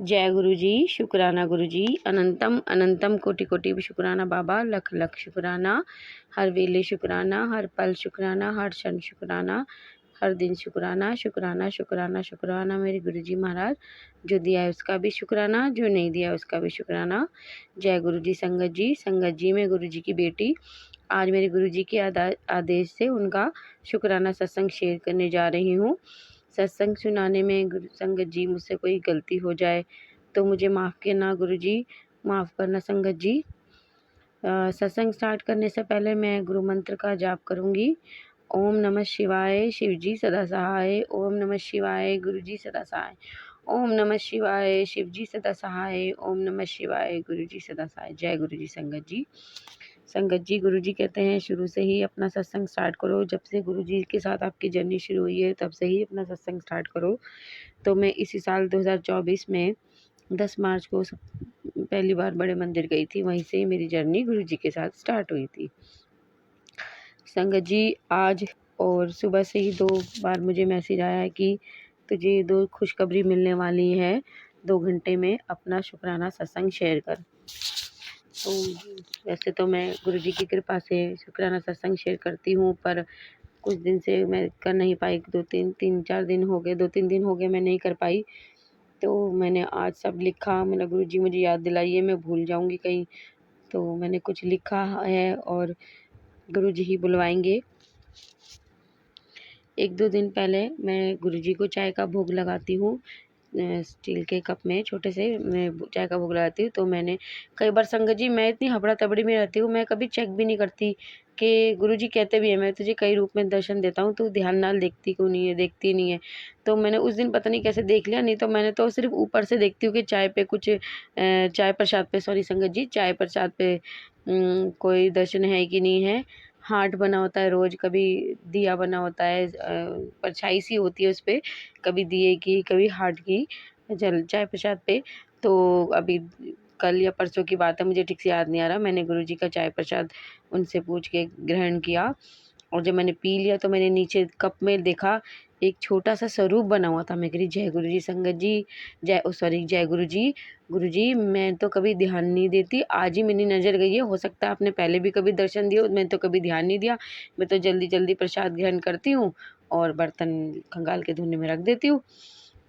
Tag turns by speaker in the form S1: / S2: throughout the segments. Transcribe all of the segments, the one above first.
S1: जय गुरु जी, शुक्राना गुरु जी, अनंतम अनंतम कोटि कोटि शुक्राना बाबा, लख लख शुक्राना, हर वेले शुक्राना, हर पल शुक्राना, हर क्षण शुक्राना, हर दिन शुक्राना शुक्राना शुक्राना शुक्राना मेरे गुरु जी महाराज। जो दिया है उसका भी शुक्राना, जो नहीं दिया उसका भी शुक्राना। जय गुरु जी। संगत जी में गुरु जी की बेटी आज मेरे गुरु जी के आदेश से उनका शुक्राना सत्संग शेयर करने जा रही हूँ। सत्संग सुनाने में गुरु संगत जी मुझसे कोई गलती हो जाए तो मुझे माफ़ करना गुरु जी, माफ़ करना संगत जी। सत्संग स्टार्ट करने से पहले मैं गुरु मंत्र का जाप करूँगी। ओम नमः शिवाय, शिव जी सदा सहाय। ओम नमः शिवाय, गुरु जी सदा सहाय। ओम नमः शिवाय, शिव जी सदा सहाय। ओम नमः शिवाय, गुरु जी सदा सहाय। जय गुरु जी। संगत जी गुरु जी कहते हैं शुरू से ही अपना सत्संग स्टार्ट करो। जब से गुरु जी के साथ आपकी जर्नी शुरू हुई है तब से ही अपना सत्संग स्टार्ट करो। तो मैं इसी साल 2024 में 10 मार्च को पहली बार बड़े मंदिर गई थी। वहीं से ही मेरी जर्नी गुरु जी के साथ स्टार्ट हुई थी। संगत जी आज और सुबह से ही 2 बार मुझे मैसेज आया है कि तुझे 2 खुशखबरी मिलने वाली है, 2 घंटे में अपना शुक्राना सत्संग शेयर कर। तो वैसे तो मैं गुरु जी की कृपा से शुक्राना सत्संग शेयर करती हूँ, पर कुछ दिन से मैं कर नहीं पाई। 2-3 दिन हो गए, 2-3 दिन हो गए मैं नहीं कर पाई। तो मैंने आज सब लिखा, मैंने गुरु जी मुझे याद दिलाइए, मैं भूल जाऊँगी कहीं। तो मैंने कुछ लिखा है और गुरु जी ही बुलवाएंगे। 1-2 दिन पहले मैं गुरु जी को चाय का भोग लगाती हूँ। स्टील के कप में छोटे से मैं चाय का भोग लगाती हूँ। तो मैंने कई बार संगत जी मैं इतनी हबड़ा तबड़ी में रहती हूँ, मैं कभी चेक भी नहीं करती कि गुरु जी कहते भी हैं मैं तुझे कई रूप में दर्शन देता हूँ, तू ध्यान नाल देखती क्यों नहीं है, देखती नहीं है। तो मैंने उस दिन पता नहीं कैसे देख लिया, नहीं तो मैंने तो सिर्फ ऊपर से देखती हूँ कि चाय पे कुछ चाय प्रसाद पे, सॉरी संगत जी, चाय प्रसाद पे कोई दर्शन है कि नहीं है। हार्ट बना होता है रोज़, कभी दिया बना होता है, परछाई सी होती है उस पे, कभी दिए की कभी हार्ट की जल चाय प्रसाद पे। तो अभी कल या परसों की बात है, मुझे ठीक से याद नहीं आ रहा। मैंने गुरु जी का चाय प्रसाद उनसे पूछ के ग्रहण किया और जब मैंने पी लिया तो मैंने नीचे कप में देखा एक छोटा सा स्वरूप बना हुआ था। मैं कह रही जय गुरु जी संगत जी, जय गुरु जी। गुरु जी मैं तो कभी ध्यान नहीं देती, आज ही मेरी नज़र गई है, हो सकता है आपने पहले भी कभी दर्शन दिए, मैं तो कभी ध्यान नहीं दिया। मैं तो जल्दी जल्दी प्रसाद ग्रहण करती हूँ और बर्तन खंगाल के धोने में रख देती हूँ।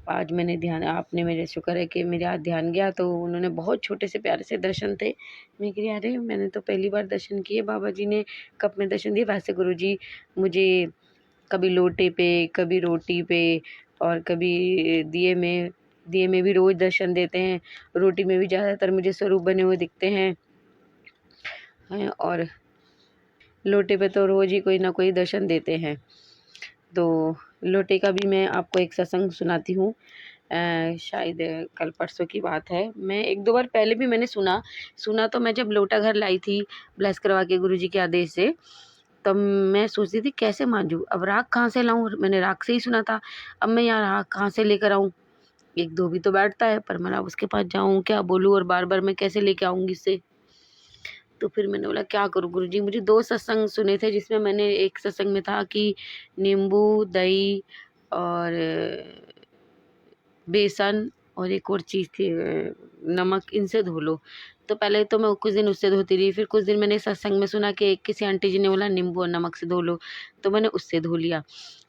S1: आज मैंने ध्यान, आपने मेरे शुक्र है कि मेरे आज ध्यान गया तो उन्होंने बहुत छोटे से प्यारे से दर्शन थे। मैं कह रही अरे मैंने तो पहली बार दर्शन किए, बाबा जी ने कप में दर्शन दिए। वैसे गुरु जी मुझे कभी लोटे पे, कभी रोटी पे और कभी दिए में भी रोज़ दर्शन देते हैं। रोटी में भी ज़्यादातर मुझे स्वरूप बने हुए दिखते हैं और लोटे पे तो रोज़ ही कोई ना कोई दर्शन देते हैं। तो लोटे का भी मैं आपको एक सत्संग सुनाती हूँ। शायद कल परसों की बात है। मैं 1-2 बार पहले भी मैंने सुना तो मैं जब लोटा घर लाई थी ब्लेस करवा के गुरु जी के आदेश से, तब मैं सोचती थी कैसे मांझूँ, अब राग कहाँ से लाऊँ? मैंने राग से ही सुना था, अब मैं यहाँ राग कहाँ से लेकर आऊँ? 1-2 भी तो बैठता है, पर मैं अब उसके पास जाऊँ, क्या बोलूँ और बार-बार मैं कैसे लेके आऊँगी इससे? तो फिर मैंने बोला क्या करूँ गुरु जी। मुझे 2 सत्संग सुने थे जिसमें मैंने एक सत्संग में था कि नींबू, दही और बेसन और एक और चीज़ थी नमक, इनसे धो लो। तो पहले तो मैं कुछ दिन उससे धोती रही, फिर कुछ दिन मैंने सत्संग में सुना कि किसी आंटी जी ने बोला नींबू और नमक से धो लो, तो मैंने उससे धो लिया।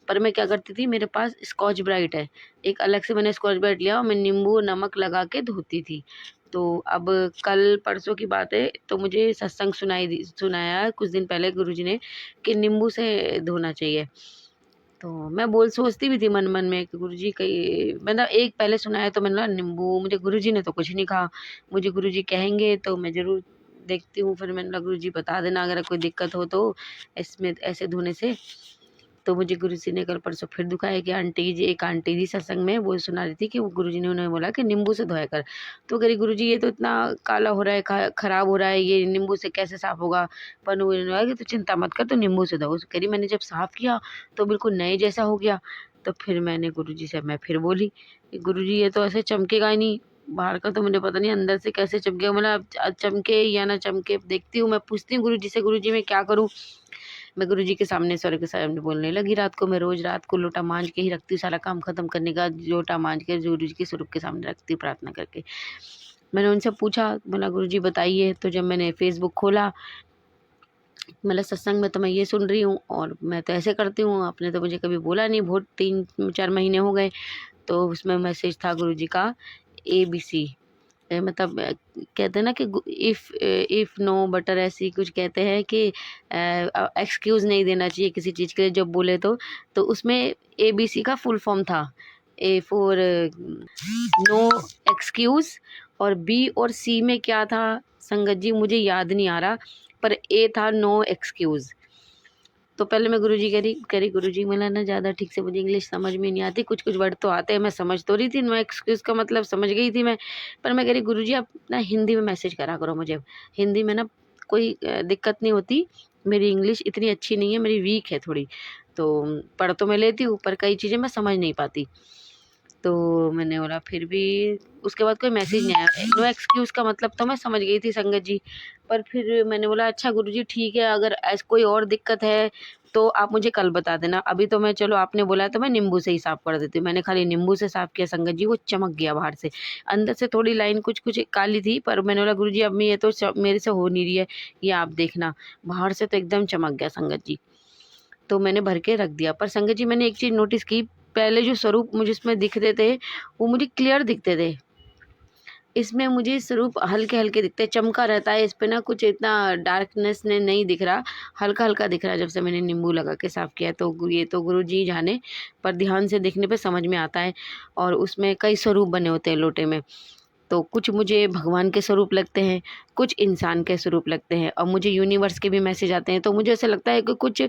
S1: पर मैं क्या करती थी, मेरे पास स्कॉच ब्राइट है, एक अलग से मैंने स्कॉच ब्राइट लिया और मैं नींबू और नमक लगा के धोती थी। तो अब कल परसों की बात है, तो मुझे सत्संग सुनाया कुछ दिन पहले गुरुजी ने कि नींबू से धोना चाहिए। तो मैं सोचती भी थी मन-मन में कि गुरुजी कहीं मतलब एक पहले सुनाया तो मैंने बोला नींबू, मुझे गुरुजी ने तो कुछ नहीं कहा। मुझे गुरुजी कहेंगे तो मैं ज़रूर देखती हूँ, फिर मैंने बोला गुरुजी बता देना अगर कोई दिक्कत हो तो इसमें ऐसे धोने से। तो मुझे गुरुजी ने कल परसों फिर दिखाया कि एक आंटी जी सत्संग में वो सुना रही थी कि वो गुरुजी ने उन्हें बोला कि नींबू से धोया कर। तो कह रही गुरुजी ये तो इतना काला हो रहा है, खराब हो रहा है, ये नींबू से कैसे साफ़ होगा? पर उन्होंने बोला कि तू चिंता मत कर, तू नींबू से धो। कह रही मैंने जब साफ़ किया तो बिल्कुल नए जैसा हो गया। तो फिर मैंने गुरुजी से मैं फिर बोली कि गुरुजी ये तो ऐसे चमकेगा ही नहीं, बाहर का तो मुझे पता नहीं अंदर से कैसे चमकेगा। मतलब चमके या ना चमके देखती हूँ, मैं पूछती हूँ गुरुजी से, गुरुजी मैं क्या करूँ? मैं गुरुजी के सामने सर के सामने बोलने लगी। रात को मैं रोज़ रात को लोटा मांज के ही रखती हूँ, सारा काम ख़त्म करने का लोटा मांज के गुरुजी के स्वरूप के सामने रखती हूँ प्रार्थना करके। मैंने उनसे पूछा, बोला गुरुजी बताइए। तो जब मैंने फ़ेसबुक खोला, मतलब सत्संग में तो मैं ये सुन रही हूँ और मैं तो ऐसे करती हूँ, आपने तो मुझे कभी बोला नहीं, बहुत 3-4 महीने हो गए। तो उसमें मैसेज था गुरुजी का ABC, मतलब कहते हैं ना कि इफ़ नो बटर, ऐसी कुछ कहते हैं कि एक्सक्यूज़ नहीं देना चाहिए किसी चीज़ के लिए जब बोले तो उसमें ABC का फुल फॉर्म था। A फॉर नो एक्सक्यूज़, और B और C में क्या था संगत जी मुझे याद नहीं आ रहा, पर A था नो एक्सक्यूज़। तो पहले मैं गुरुजी कह रही गुरुजी मैं ना ज़्यादा ठीक से मुझे इंग्लिश समझ में नहीं आती, कुछ वर्ड तो आते हैं, मैं समझ तो रही थी, नो एक्सक्यूज़ का मतलब समझ गई थी मैं। पर मैं कह रही गुरुजी आप ना हिंदी में मैसेज करा करो मुझे, हिंदी में ना कोई दिक्कत नहीं होती, मेरी इंग्लिश इतनी अच्छी नहीं है, मेरी वीक है थोड़ी, तो पढ़ तो मैं लेती हूँ पर कई चीज़ें मैं समझ नहीं पाती। तो मैंने बोला फिर भी उसके बाद कोई मैसेज नहीं आया। नो एक्सक्यूज़ का मतलब तो मैं समझ गई थी संगत जी, पर फिर मैंने बोला अच्छा गुरुजी ठीक है, अगर ऐसी कोई और दिक्कत है तो आप मुझे कल बता देना। अभी तो मैं चलो आपने बोला तो मैं नींबू से ही साफ़ कर देती हूँ। मैंने खाली नींबू से साफ़ किया संगत जी, वो चमक गया बाहर से। अंदर से थोड़ी लाइन कुछ काली थी, पर मैंने बोला गुरुजी अब मैं ये तो मेरे से हो नहीं रही है, ये आप देखना। बाहर से तो एकदम चमक गया संगत जी। तो मैंने भर के रख दिया। पर संगत जी मैंने एक चीज़ नोटिस की, पहले जो स्वरूप मुझे इसमें दिखते थे वो मुझे क्लियर दिखते थे। इसमें मुझे स्वरूप हल्के-हल्के दिखते हैं, चमका रहता है, इस पे ना कुछ इतना डार्कनेस ने नहीं दिख रहा, हल्का-हल्का दिख रहा है जब से मैंने नींबू लगा के साफ़ किया है। तो ये तो गुरुजी जाने, पर ध्यान से देखने पे समझ में आता है। और उसमें कई स्वरूप बने होते हैं लोटे में। तो कुछ मुझे भगवान के स्वरूप लगते हैं, कुछ इंसान के स्वरूप लगते हैं, और मुझे यूनिवर्स के भी मैसेज आते हैं। तो मुझे ऐसा लगता है कि कुछ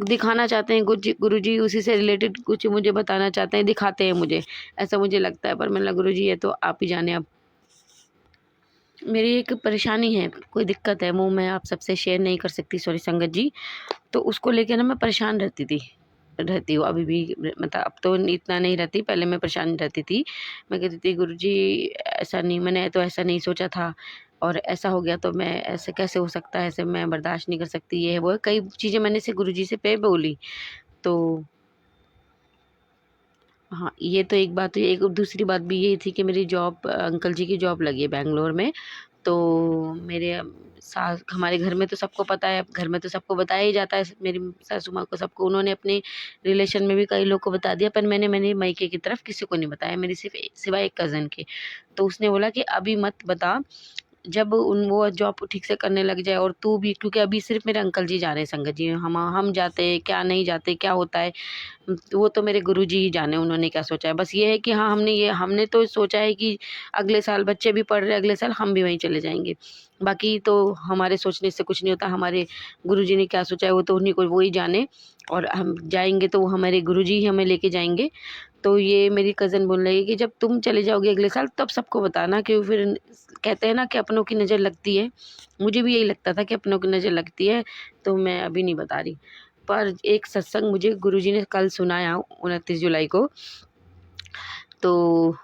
S1: दिखाना चाहते हैं, कुछ गुरुजी उसी से रिलेटेड कुछ मुझे बताना चाहते हैं, दिखाते हैं मुझे, ऐसा मुझे लगता है। पर मैंने बोला गुरुजी ये तो आप ही जाने अब। मेरी एक परेशानी है, कोई दिक्कत है, वो मैं आप सबसे शेयर नहीं कर सकती सॉरी संगत जी। तो उसको लेके ना मैं परेशान रहती हूँ अभी भी, मतलब अब तो इतना नहीं रहती, पहले मैं परेशान रहती थी। मैं कहती थी गुरुजी ऐसा नहीं, मैंने तो ऐसा नहीं सोचा था, और ऐसा हो गया तो मैं ऐसे कैसे हो सकता है, ऐसे मैं बर्दाश्त नहीं कर सकती, ये है वो है, कई चीज़ें मैंने से गुरुजी से पे बोली। तो हाँ, ये तो एक बात हुई। एक दूसरी बात भी यही थी कि मेरी जॉब, अंकल जी की जॉब लगी है बैंगलोर में। तो मेरे सास हमारे घर में तो सबको पता है, घर में तो सबको बताया ही जाता है, मेरी सासू माँ को, सबको। उन्होंने अपने रिलेशन में भी कई लोग को बता दिया, पर मैंने मैंने मायके की तरफ किसी को नहीं बताया, मेरी सिवाय एक कज़न के। तो उसने बोला कि अभी मत बता, जब वो जॉब ठीक से करने लग जाए, और तू भी, क्योंकि अभी सिर्फ मेरे अंकल जी जा रहे हैं संगत जी, हम जाते हैं क्या, नहीं जाते क्या होता है, वो तो मेरे गुरुजी ही जाने उन्होंने क्या सोचा है। बस ये है कि हाँ, हमने तो सोचा है कि अगले साल बच्चे भी पढ़ रहे हैं, अगले साल हम भी वहीं चले जाएँगे। बाकी तो हमारे सोचने से कुछ नहीं होता, हमारे गुरुजी ने क्या सोचा है वो तो उन्हीं को, वो ही जाने। और हम जाएँगे तो वो हमारे गुरुजी ही हमें लेके जाएँगे। तो ये मेरी कज़न बोल रही है कि जब तुम चले जाओगे अगले साल तब सबको बताना, कि फिर कहते हैं ना कि अपनों की नज़र लगती है। मुझे भी यही लगता था कि अपनों की नज़र लगती है, तो मैं अभी नहीं बता रही। पर एक सत्संग मुझे गुरुजी ने कल सुनाया 29 जुलाई को। तो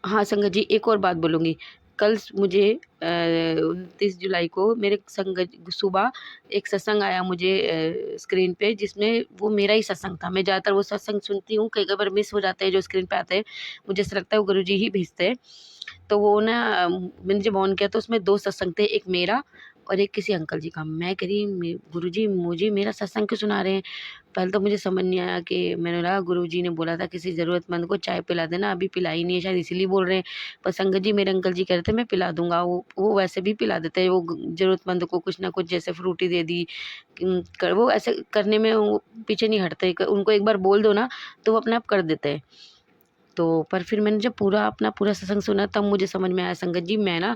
S1: हाँ, संगत जी एक और बात बोलूँगी। कल मुझे 29 जुलाई को मेरे संगत सुबह एक सत्संग आया मुझे स्क्रीन पे, जिसमें वो मेरा ही सत्संग था। मैं ज़्यादातर वो सत्संग सुनती हूँ, कई-कई बार मिस हो जाते हैं जो स्क्रीन पे आते हैं। मुझे ऐसा लगता है वो गुरुजी ही भेजते हैं। तो वो ना मैंने जब ऑन किया तो उसमें 2 सत्संग थे, एक मेरा और एक किसी अंकल जी का। मैं कह रही गुरुजी मुझे मेरा सत्संग क्यों सुना रहे हैं? पहले तो मुझे समझ नहीं आया, कि मैंने बोला गुरुजी ने बोला था किसी ज़रूरतमंद को चाय पिला देना, अभी पिलाई नहीं है, शायद इसीलिए बोल रहे हैं। पर संगत जी मेरे अंकल जी कह रहे थे मैं पिला दूँगा, वो वैसे भी पिला देते हैं, वो ज़रूरतमंद को कुछ ना कुछ, जैसे फ्रूटी दे दी, वो ऐसे करने में वो पीछे नहीं हटते, उनको एक बार बोल दो ना तो वो अपने आप कर देते हैं। तो पर फिर मैंने जब पूरा सत्संग सुना तब मुझे समझ में आया संगत जी, मैं ना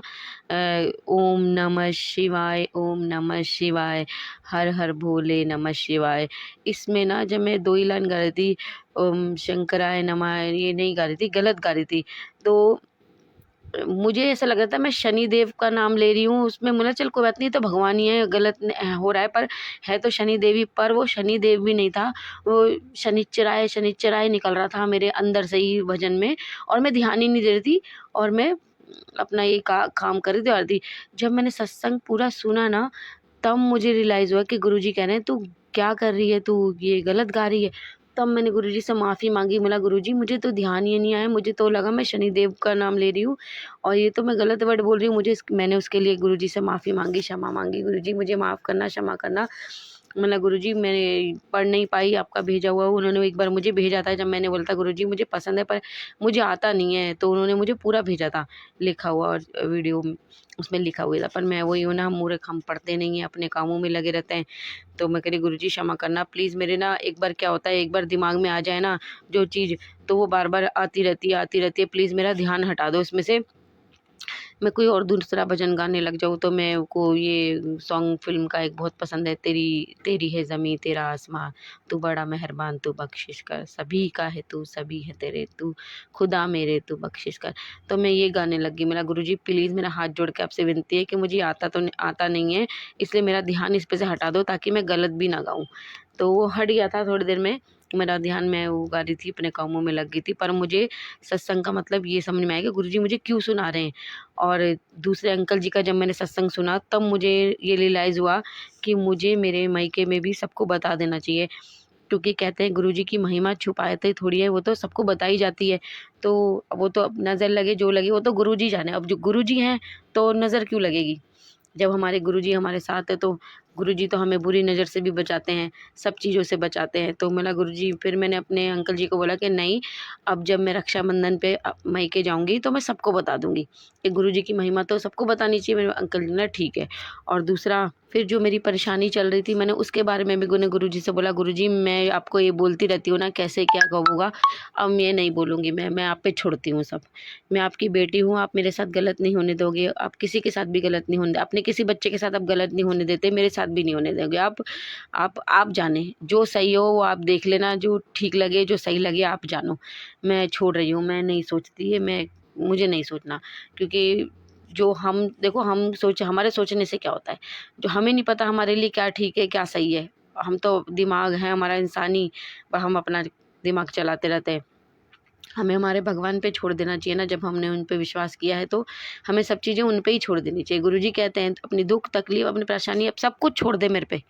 S1: ओम नमः शिवाय, ओम नमः शिवाय, हर हर भोले नमः शिवाय, इसमें ना जब मैं 2 ही लाइन गा रही थी, ओम शंकराय नमः, ये नहीं गा रही थी, गलत गा रही थी। तो मुझे ऐसा लग रहा था मैं शनिदेव का नाम ले रही हूँ, उसमें मुझे चल कोई बात नहीं, तो भगवान ही है, गलत हो रहा है, पर है तो शनिदेव ही, पर वो शनिदेव भी नहीं था, वो शनिश्चराय निकल रहा था मेरे अंदर से ही भजन में, और मैं ध्यान ही नहीं दे रही थी, और मैं अपना ये काम कर रही थी। और जब मैंने सत्संग पूरा सुना ना, तब मुझे रियलाइज़ हुआ कि गुरुजी कह रहे हैं, तू क्या कर रही है, तू ये गलत गा रही है। तब मैंने गुरुजी से माफ़ी मांगी। बोला गुरुजी मुझे तो ध्यान ही नहीं आया, मुझे तो लगा मैं शनिदेव का नाम ले रही हूँ और ये तो मैं गलत वर्ड बोल रही हूँ। मैंने उसके लिए गुरुजी से माफ़ी मांगी, क्षमा मांगी। गुरुजी मुझे माफ़ करना, क्षमा करना। मतलब गुरुजी मैं पढ़ नहीं पाई आपका भेजा हुआ। उन्होंने एक बार मुझे भेजा था, जब मैंने बोला था गुरुजी मुझे पसंद है पर मुझे आता नहीं है, तो उन्होंने मुझे पूरा भेजा था लिखा हुआ, और वीडियो उसमें लिखा हुआ था। पर मैं वही हूँ ना, हम मूर्ख, हम पढ़ते नहीं हैं, अपने कामों में लगे रहते हैं। तो मैं कह रही गुरुजी क्षमा करना प्लीज़। मेरे ना एक बार क्या होता है, एक बार दिमाग में आ जाए ना जो चीज़, तो वो बार बार आती रहती है। प्लीज़ मेरा ध्यान हटा दो इसमें से। मैं कोई और दूसरा भजन गाने लग जाऊँ तो मैं को ये सॉन्ग फ़िल्म का एक बहुत पसंद है, तेरी तेरी है ज़मीं तेरा आसमां, तू बड़ा मेहरबान तू बख्शिश कर, सभी का है तू सभी है तेरे, तू खुदा मेरे तू बख्शिश कर। तो मैं ये गाने लग गई। मेरा गुरुजी प्लीज़ मेरा हाथ जोड़ के आपसे विनती है कि मुझे आता नहीं है, इसलिए मेरा ध्यान इस पे से हटा दो ताकि मैं गलत भी ना गाऊँ। तो वो हट गया था थोड़ी देर में, मेरा ध्यान, मैं वो गा रही थी, अपने कामों में लग गई थी। पर मुझे सत्संग का मतलब ये समझ में आया कि गुरुजी मुझे क्यों सुना रहे हैं। और दूसरे अंकल जी का जब मैंने सत्संग सुना, तब मुझे ये रियलाइज़ हुआ कि मुझे मेरे मायके में भी सबको बता देना चाहिए, क्योंकि कहते हैं गुरुजी की महिमा छुपाते थोड़ी है, वो तो सबको बताई जाती है। तो वो तो अब नज़र लगे जो लगे, वो तो गुरुजी जाने। अब जो गुरुजी हैं तो नज़र क्यों लगेगी। जब हमारे गुरुजी हमारे साथ है तो गुरुजी तो हमें बुरी नज़र से भी बचाते हैं, सब चीज़ों से बचाते हैं। तो मेरा गुरुजी, फिर मैंने अपने अंकल जी को बोला कि नहीं, अब जब मैं रक्षाबंधन पे मायके जाऊँगी तो मैं सबको बता दूँगी कि गुरुजी की महिमा तो सबको बतानी चाहिए। मेरे अंकल जी ने ठीक है। और दूसरा, फिर जो मेरी परेशानी चल रही थी, मैंने उसके बारे में भी गुरुजी से बोला, गुरुजी मैं आपको ये बोलती रहती हूँ ना कैसे क्या होगा, अब मैं नहीं बोलूँगी, मैं आप पे छोड़ती हूँ सब। मैं आपकी बेटी हूँ, आप मेरे साथ गलत नहीं होने दोगे, आप किसी के साथ भी गलत नहीं होने, अपने किसी बच्चे के साथ आप गलत नहीं होने देते, मेरे साथ भी नहीं होने दोगे। आप जाने, जो सही हो वो आप देख लेना, जो ठीक लगे, जो सही लगे आप जानो। मैं छोड़ रही हूँ, मैं नहीं सोचती है, मुझे नहीं सोचना, क्योंकि जो हम देखो, हमारे सोचने से क्या होता है, जो हमें नहीं पता हमारे लिए क्या ठीक है, क्या सही है। हम तो दिमाग है हमारा इंसानी, पर हम अपना दिमाग चलाते रहते हैं। हमें हमारे भगवान पे छोड़ देना चाहिए ना, जब हमने उन पे विश्वास किया है तो हमें सब चीज़ें उन पे ही छोड़ देनी चाहिए। गुरुजी कहते हैं अपनी दुख तकलीफ, अपनी परेशानी, अब सब कुछ छोड़ दे मेरे पे,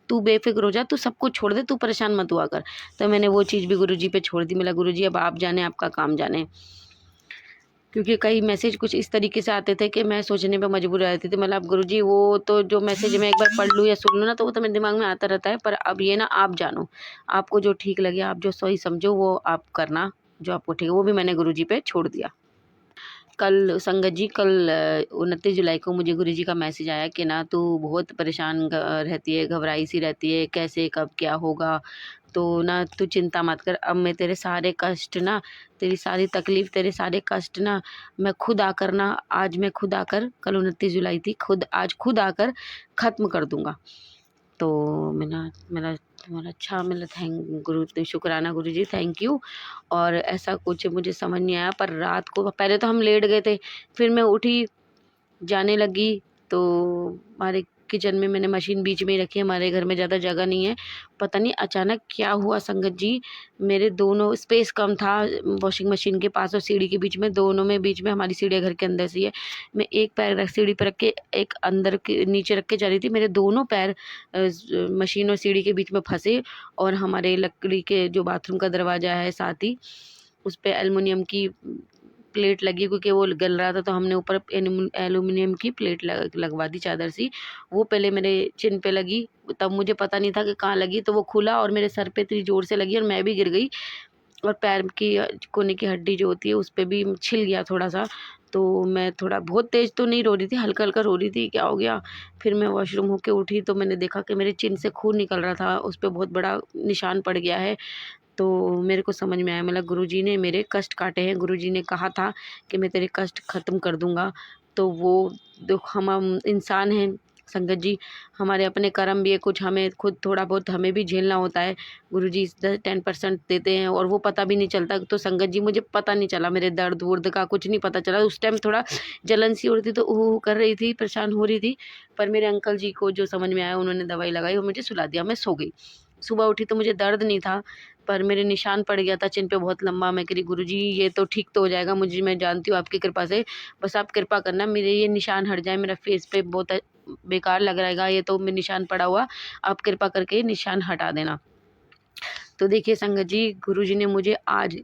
S1: तू बेफिक्र हो जा, तू सब कुछ छोड़ दे, तू परेशान मत हुआ कर। तो मैंने वो चीज़ भी गुरुजी पे छोड़ दी। मेरा गुरुजी अब आप जाने, आपका काम जाने। क्योंकि कई मैसेज कुछ इस तरीके से आते थे कि मैं सोचने पे मजबूर हो जाती थी, मतलब गुरुजी वो तो जो मैसेज मैं एक बार पढ़ लूँ या सुन लूँ ना, तो वो तो मेरे दिमाग में आता रहता है। पर अब ये ना, आप जानो, आपको जो ठीक लगे, आप जो सही समझो वो आप करना, जो आपको ठीक है। वो भी मैंने गुरुजी पे छोड़ दिया। कल संगत जी, कल 29 जुलाई को मुझे गुरुजी का मैसेज आया कि ना तू बहुत परेशान रहती है, घबराई सी रहती है, कैसे कब क्या होगा, तो ना तू चिंता मत कर। अब मैं तेरे सारे कष्ट ना, तेरी सारी तकलीफ, तेरे सारे कष्ट ना, मैं खुद आकर ना, आज मैं खुद आकर, कल 29 जुलाई थी, आज खुद आकर ख़त्म कर दूंगा। तो मेरा तुम्हारा अच्छा, मतलब शुक्राना गुरुजी, थैंक यू। और ऐसा कुछ मुझे समझ नहीं आया, पर रात को पहले तो हम लेट गए थे, फिर मैं उठी, जाने लगी, तो हमारे किचन में मैंने मशीन बीच में ही रखी है, हमारे घर में ज़्यादा जगह नहीं है। पता नहीं अचानक क्या हुआ संगत जी, मेरे दोनों स्पेस कम था, वॉशिंग मशीन के पास और सीढ़ी के बीच में, दोनों में बीच में, हमारी सीढ़ी घर के अंदर से ही है। मैं एक पैर सीढ़ी पर रख के, एक अंदर के नीचे रख के जा रही थी, मेरे दोनों पैर मशीन और सीढ़ी के बीच में फंसे, और हमारे लकड़ी के जो बाथरूम का दरवाज़ा है साथ ही, उस पे एल्युमिनियम की प्लेट लगी, क्योंकि वो गल रहा था, तो हमने ऊपर एल्युमिनियम की प्लेट लगवा दी, चादर सी। वो पहले मेरे चिन पे लगी, तब मुझे पता नहीं था कि कहाँ लगी, तो वो खुला और मेरे सर पे इतनी ज़ोर से लगी और मैं भी गिर गई, और पैर की कोहनी की हड्डी जो होती है उस पे भी छिल गया थोड़ा सा। तो मैं थोड़ा बहुत तेज़ तो नहीं रो रही थी, हल्का हल्का रो रही थी, क्या हो गया। फिर मैं वॉशरूम होके उठी तो मैंने देखा कि मेरे चिन से खून निकल रहा था, उस पर बहुत बड़ा निशान पड़ गया है। तो मेरे को समझ में आया, मतलब गुरुजी ने मेरे कष्ट काटे हैं, गुरुजी ने कहा था कि मैं तेरे कष्ट ख़त्म कर दूंगा। तो वो दुख, हम इंसान हैं संगत जी, हमारे अपने कर्म भी है, कुछ हमें खुद थोड़ा बहुत हमें भी झेलना होता है। गुरुजी 10% देते हैं और वो पता भी नहीं चलता। तो संगत जी मुझे पता नहीं चला, मेरे दर्द वर्द का कुछ नहीं पता चला। उस टाइम थोड़ा जलन सी हो रही थी, तो ऊह कर रही थी, परेशान हो रही थी। पर मेरे अंकल जी को जो समझ में आया, उन्होंने दवाई लगाई और मुझे सुला दिया, मैं सो गई। सुबह उठी तो मुझे दर्द नहीं था, पर मेरे निशान पड़ गया था चिन पे बहुत लंबा। मैं कह रही गुरुजी ये तो ठीक तो हो जाएगा, मुझे, मैं जानती हूँ आपकी कृपा से, बस आप कृपा करना मेरे ये निशान हट जाए, मेरा फेस पे बहुत बेकार लग रहेगा, ये तो में निशान पड़ा हुआ, आप कृपा करके निशान हटा देना। तो देखिए संगत जी, गुरुजी ने मुझे आज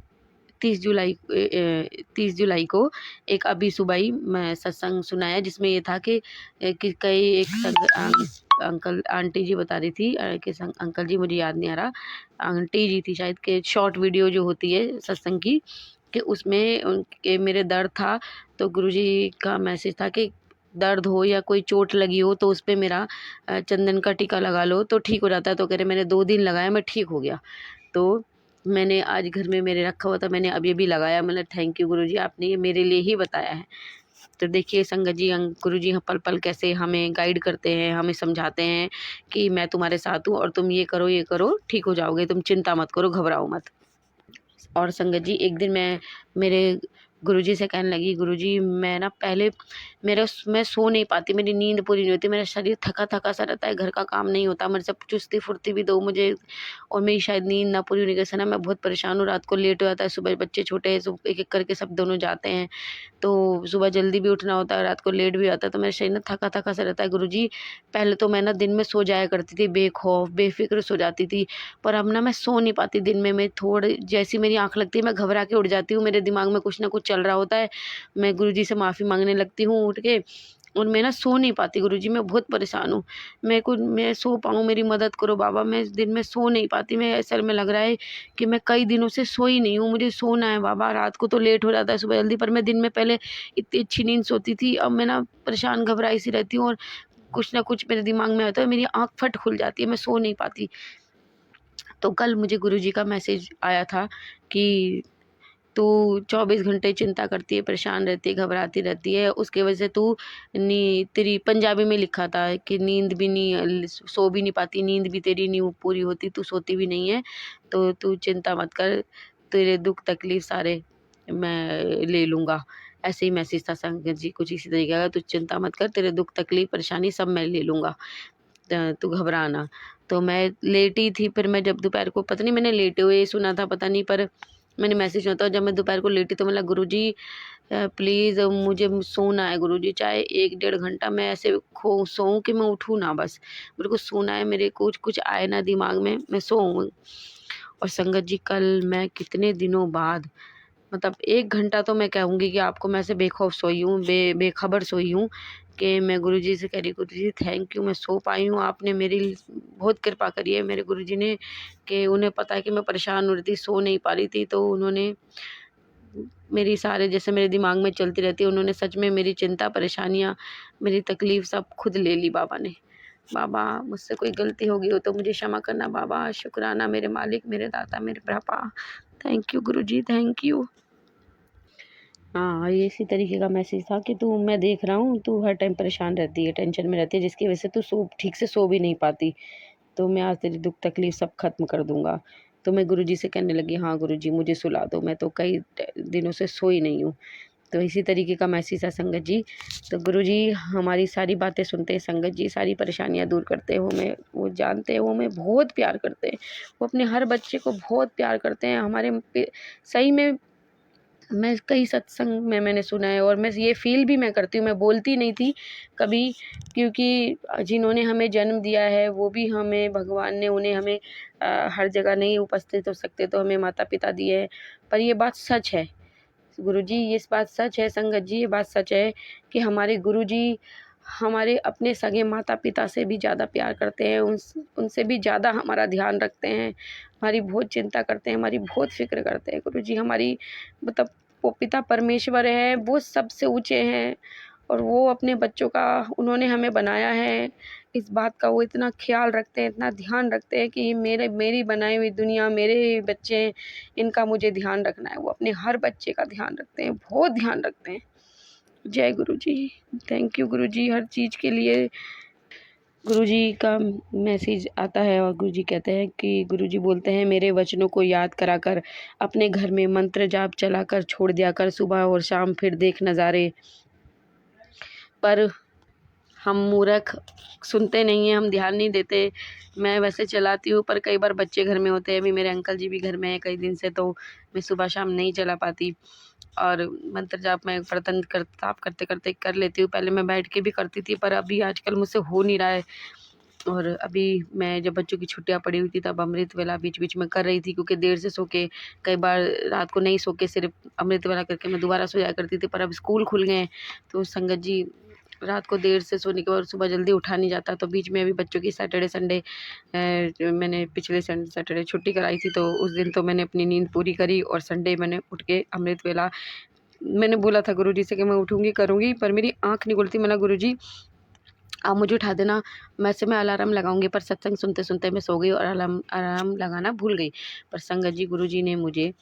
S1: 30 जुलाई को एक अभी सुबह ही मैं सत्संग सुनाया, जिसमें ये था कि कई एक अंकल आंटी जी बता रही थी कि अंकल जी मुझे याद नहीं आ रहा, आंटी जी थी शायद, के शॉर्ट वीडियो जो होती है सत्संग की, कि उसमें उनके मेरे दर्द था, तो गुरुजी का मैसेज था कि दर्द हो या कोई चोट लगी हो तो उस पे मेरा चंदन का टीका लगा लो तो ठीक हो जाता है। तो कह रहे मैंने 2 दिन लगाया, मैं ठीक हो गया। तो मैंने आज घर में मेरे रखा हुआ था, मैंने अभी लगाया। मतलब थैंक यू गुरुजी, आपने ये मेरे लिए ही बताया है। तो देखिए संगत जी, गुरुजी पल पल कैसे हमें गाइड करते हैं, हमें समझाते हैं कि मैं तुम्हारे साथ हूँ और तुम ये करो, ठीक हो जाओगे, तुम चिंता मत करो, घबराओ मत। और संगत जी, एक दिन मैं मेरे गुरुजी से कहने लगी, गुरुजी मैं ना पहले मैं सो नहीं पाती, मेरी नींद पूरी नहीं होती, मेरा शरीर थका सा रहता है, घर का काम नहीं होता, मेरे से चुस्ती फुर्ती भी दो मुझे, और मेरी शायद नींद ना पूरी होने के से ना मैं बहुत परेशान हूँ, रात को लेट हो जाता है, सुबह बच्चे छोटे हैं, एक एक करके सब दोनों जाते हैं, तो सुबह जल्दी भी उठना होता है, रात को लेट भी आता है, तो मेरा शरीर ना थका सा रहता है। गुरुजी पहले तो मैं ना दिन में सो जाया करती थी, बेखौफ बेफिक्र सो जाती थी, पर अब ना मैं सो नहीं पाती दिन में। मैं थोड़ी जैसी मेरी आँख लगती है मैं घबरा के उठ जाती हूँ, मेरे दिमाग में कुछ ना कुछ चल रहा होता है, मैं गुरुजी से माफ़ी मांगने लगती हूँ उठ के, और मैं ना सो नहीं पाती। गुरुजी मैं बहुत परेशान हूँ, मैं सो पाऊँ, मेरी मदद करो बाबा, मैं दिन में सो नहीं पाती, मैं ऐसा में लग रहा है कि मैं कई दिनों से सोई नहीं हूँ, मुझे सोना है बाबा, रात को तो लेट हो जाता है, सुबह जल्दी, पर मैं दिन में पहले इतनी अच्छी नींद सोती थी, अब मैं ना परेशान घबराई सी रहती हूँ, और कुछ ना कुछ मेरे दिमाग में आता है, मेरी आँख फट खुल जाती है, मैं सो नहीं पाती। तो कल मुझे गुरुजी का मैसेज आया था कि तू 24 घंटे चिंता करती है, परेशान रहती है, घबराती रहती है, उसकी वजह से तू तेरी पंजाबी में लिखा था कि नींद भी नहीं, सो भी नहीं पाती, नींद भी तेरी नहीं पूरी होती, तू सोती भी नहीं है, तो तू चिंता मत कर, तेरे दुख तकलीफ सारे मैं ले लूँगा। ऐसे ही मैसेज था संगत जी, कुछ इसी तरीके का, तू चिंता मत कर, तेरे दुख तकलीफ परेशानी सब मैं ले लूँगा, तू घबराना। तो मैं लेटी थी, फिर मैं जब दोपहर को, पता नहीं मैंने लेटे हुए सुना था पता नहीं, पर मैंने मैसेज सुना था, जब मैं दोपहर को लेटी तो मैं गुरुजी प्लीज़ मुझे सोना है गुरुजी, चाहे 1 डेढ़ घंटा मैं ऐसे सोऊं कि मैं उठूँ ना, बस मेरे को सोना है, मेरे कुछ आए ना दिमाग में, मैं सोऊं। और संगत जी कल मैं कितने दिनों बाद, मतलब 1 घंटा तो मैं कहूँगी कि आपको, मैं ऐसे बेखौफ सोई हूँ, बेखबर सोई हूँ कि मैं गुरुजी से कह रही, गुरुजी थैंक यू, मैं सो पाई हूँ, आपने मेरी बहुत कृपा करी है मेरे गुरुजी ने, कि उन्हें पता है कि मैं परेशान हो रही थी, सो नहीं पा रही थी, तो उन्होंने मेरी सारे जैसे मेरे दिमाग में चलती रहती है, उन्होंने सच में मेरी चिंता परेशानियाँ, मेरी तकलीफ़ सब खुद ले ली बाबा ने। बाबा मुझसे कोई गलती हो गई हो तो मुझे क्षमा करना बाबा, शुक्राना मेरे मालिक, मेरे दाता, मेरे पापा, thank you Guruji, thank you. हाँ, ये इसी तरीके का मैसेज था कि तू, मैं देख रहा हूँ तू हर टाइम परेशान रहती है, टेंशन में रहती है, जिसकी वजह से तू ठीक से सो भी नहीं पाती। तो मैं आज तेरी दुख तकलीफ सब खत्म कर दूंगा। तो मैं गुरुजी से कहने लगी, हाँ गुरुजी मुझे सुला दो, मैं तो कई दिनों से सोई नहीं हूँ। तो इसी तरीके का मैसेज है संगत जी। तो गुरुजी हमारी सारी बातें सुनते हैं संगत जी, सारी परेशानियाँ दूर करते हैं, वो जानते हैं, वो हमें बहुत प्यार करते हैं, वो अपने हर बच्चे को बहुत प्यार करते हैं। सही में मैं कई सत्संग में मैंने सुना है, और मैं ये फ़ील भी मैं करती हूँ, मैं बोलती नहीं थी कभी, क्योंकि जिन्होंने हमें जन्म दिया है वो भी हमें, भगवान ने उन्हें हमें हर जगह नहीं उपस्थित हो सकते, तो हमें माता पिता दिए हैं। पर ये बात सच है गुरुजी, ये बात सच है संगत जी, ये बात सच है कि हमारे गुरुजी हमारे अपने सगे माता पिता से भी ज़्यादा प्यार करते हैं, उनसे भी ज़्यादा हमारा ध्यान रखते हैं, हमारी बहुत चिंता करते हैं, हमारी बहुत फ़िक्र करते हैं। गुरुजी हमारी, मतलब वो पिता परमेश्वर हैं, वो सबसे ऊँचे हैं, और वो अपने बच्चों का, उन्होंने हमें बनाया है, इस बात का वो इतना ख़्याल रखते हैं, इतना ध्यान रखते हैं कि मेरी बनाई हुई दुनिया, मेरे बच्चे हैं, इनका मुझे ध्यान रखना है। वो अपने हर बच्चे का ध्यान रखते हैं, बहुत ध्यान रखते हैं। जय गुरुजी, थैंक यू गुरुजी हर चीज़ के लिए। गुरुजी का मैसेज आता है और गुरुजी कहते हैं कि, गुरुजी बोलते हैं, मेरे वचनों को याद कराकर अपने घर में मंत्र जाप चलाकर छोड़ दिया कर, सुबह और शाम फिर देख नज़ारे। पर हम मूर्ख सुनते नहीं हैं, हम ध्यान नहीं देते। मैं वैसे चलाती हूँ, पर कई बार बच्चे घर में होते हैं, अभी मेरे अंकल जी भी घर में हैं कई दिन से, तो मैं सुबह शाम नहीं चला पाती। और मंत्र जाप मैं बर्तन साफ करते करते कर लेती हूँ। पहले मैं बैठ के भी करती थी, पर अभी आजकल मुझसे हो नहीं रहा है। और अभी मैं जब बच्चों की छुट्टियां पड़ी हुई थी तब अमृत वेला बीच बीच में कर रही थी, क्योंकि देर से सो के कई बार रात को नहीं सो के सिर्फ अमृत वेला करके मैं दोबारा सो जाया करती थी। पर अब स्कूल खुल गए हैं तो संगत जी रात को देर से सोने के बाद सुबह जल्दी उठा नहीं जाता। तो बीच में अभी बच्चों की सैटरडे संडे मैंने पिछले सैटरडे छुट्टी कराई थी, तो उस दिन तो मैंने अपनी नींद पूरी करी और संडे मैंने उठ के अमृत वेला मैंने बोला था गुरुजी से कि मैं उठूंगी करूंगी, पर मेरी आंख नहीं खुलती। मैंने गुरुजी आप मुझे उठा देना, वैसे मैं अलार्म लगाऊंगी, पर सत्संग सुनते सुनते मैं सो गई और अलार्म लगाना भूल गई। पर संगत जी गुरुजी ने मुझे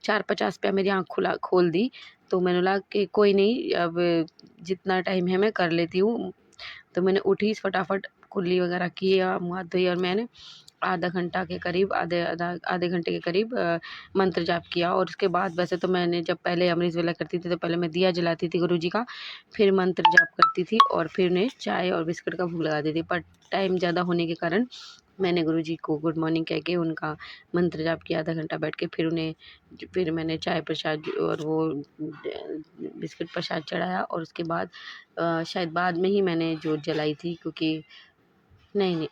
S1: 4:50 पे मेरी आँख खोल दी। तो मैंने बोला कि कोई नहीं, अब जितना टाइम है मैं कर लेती हूँ। तो मैंने उठी फटाफट, कुल्ली वगैरह किया, मुँह हाथ धोई और मैंने आधे घंटे के करीब मंत्र जाप किया। और उसके बाद वैसे तो मैंने जब पहले अमृत वेला करती थी तो पहले मैं दिया जलाती थी गुरुजी का, फिर मंत्र जाप करती थी और फिर उन्हें चाय और बिस्किट का भोग लगाती थी। पर टाइम ज़्यादा होने के कारण मैंने गुरुजी को गुड मॉर्निंग कह के उनका मंत्र जाप किया आधा घंटा बैठ के, फिर मैंने चाय प्रसाद और वो बिस्किट प्रसाद चढ़ाया। और उसके बाद शायद बाद में ही मैंने जोत जलाई थी, क्योंकि नहीं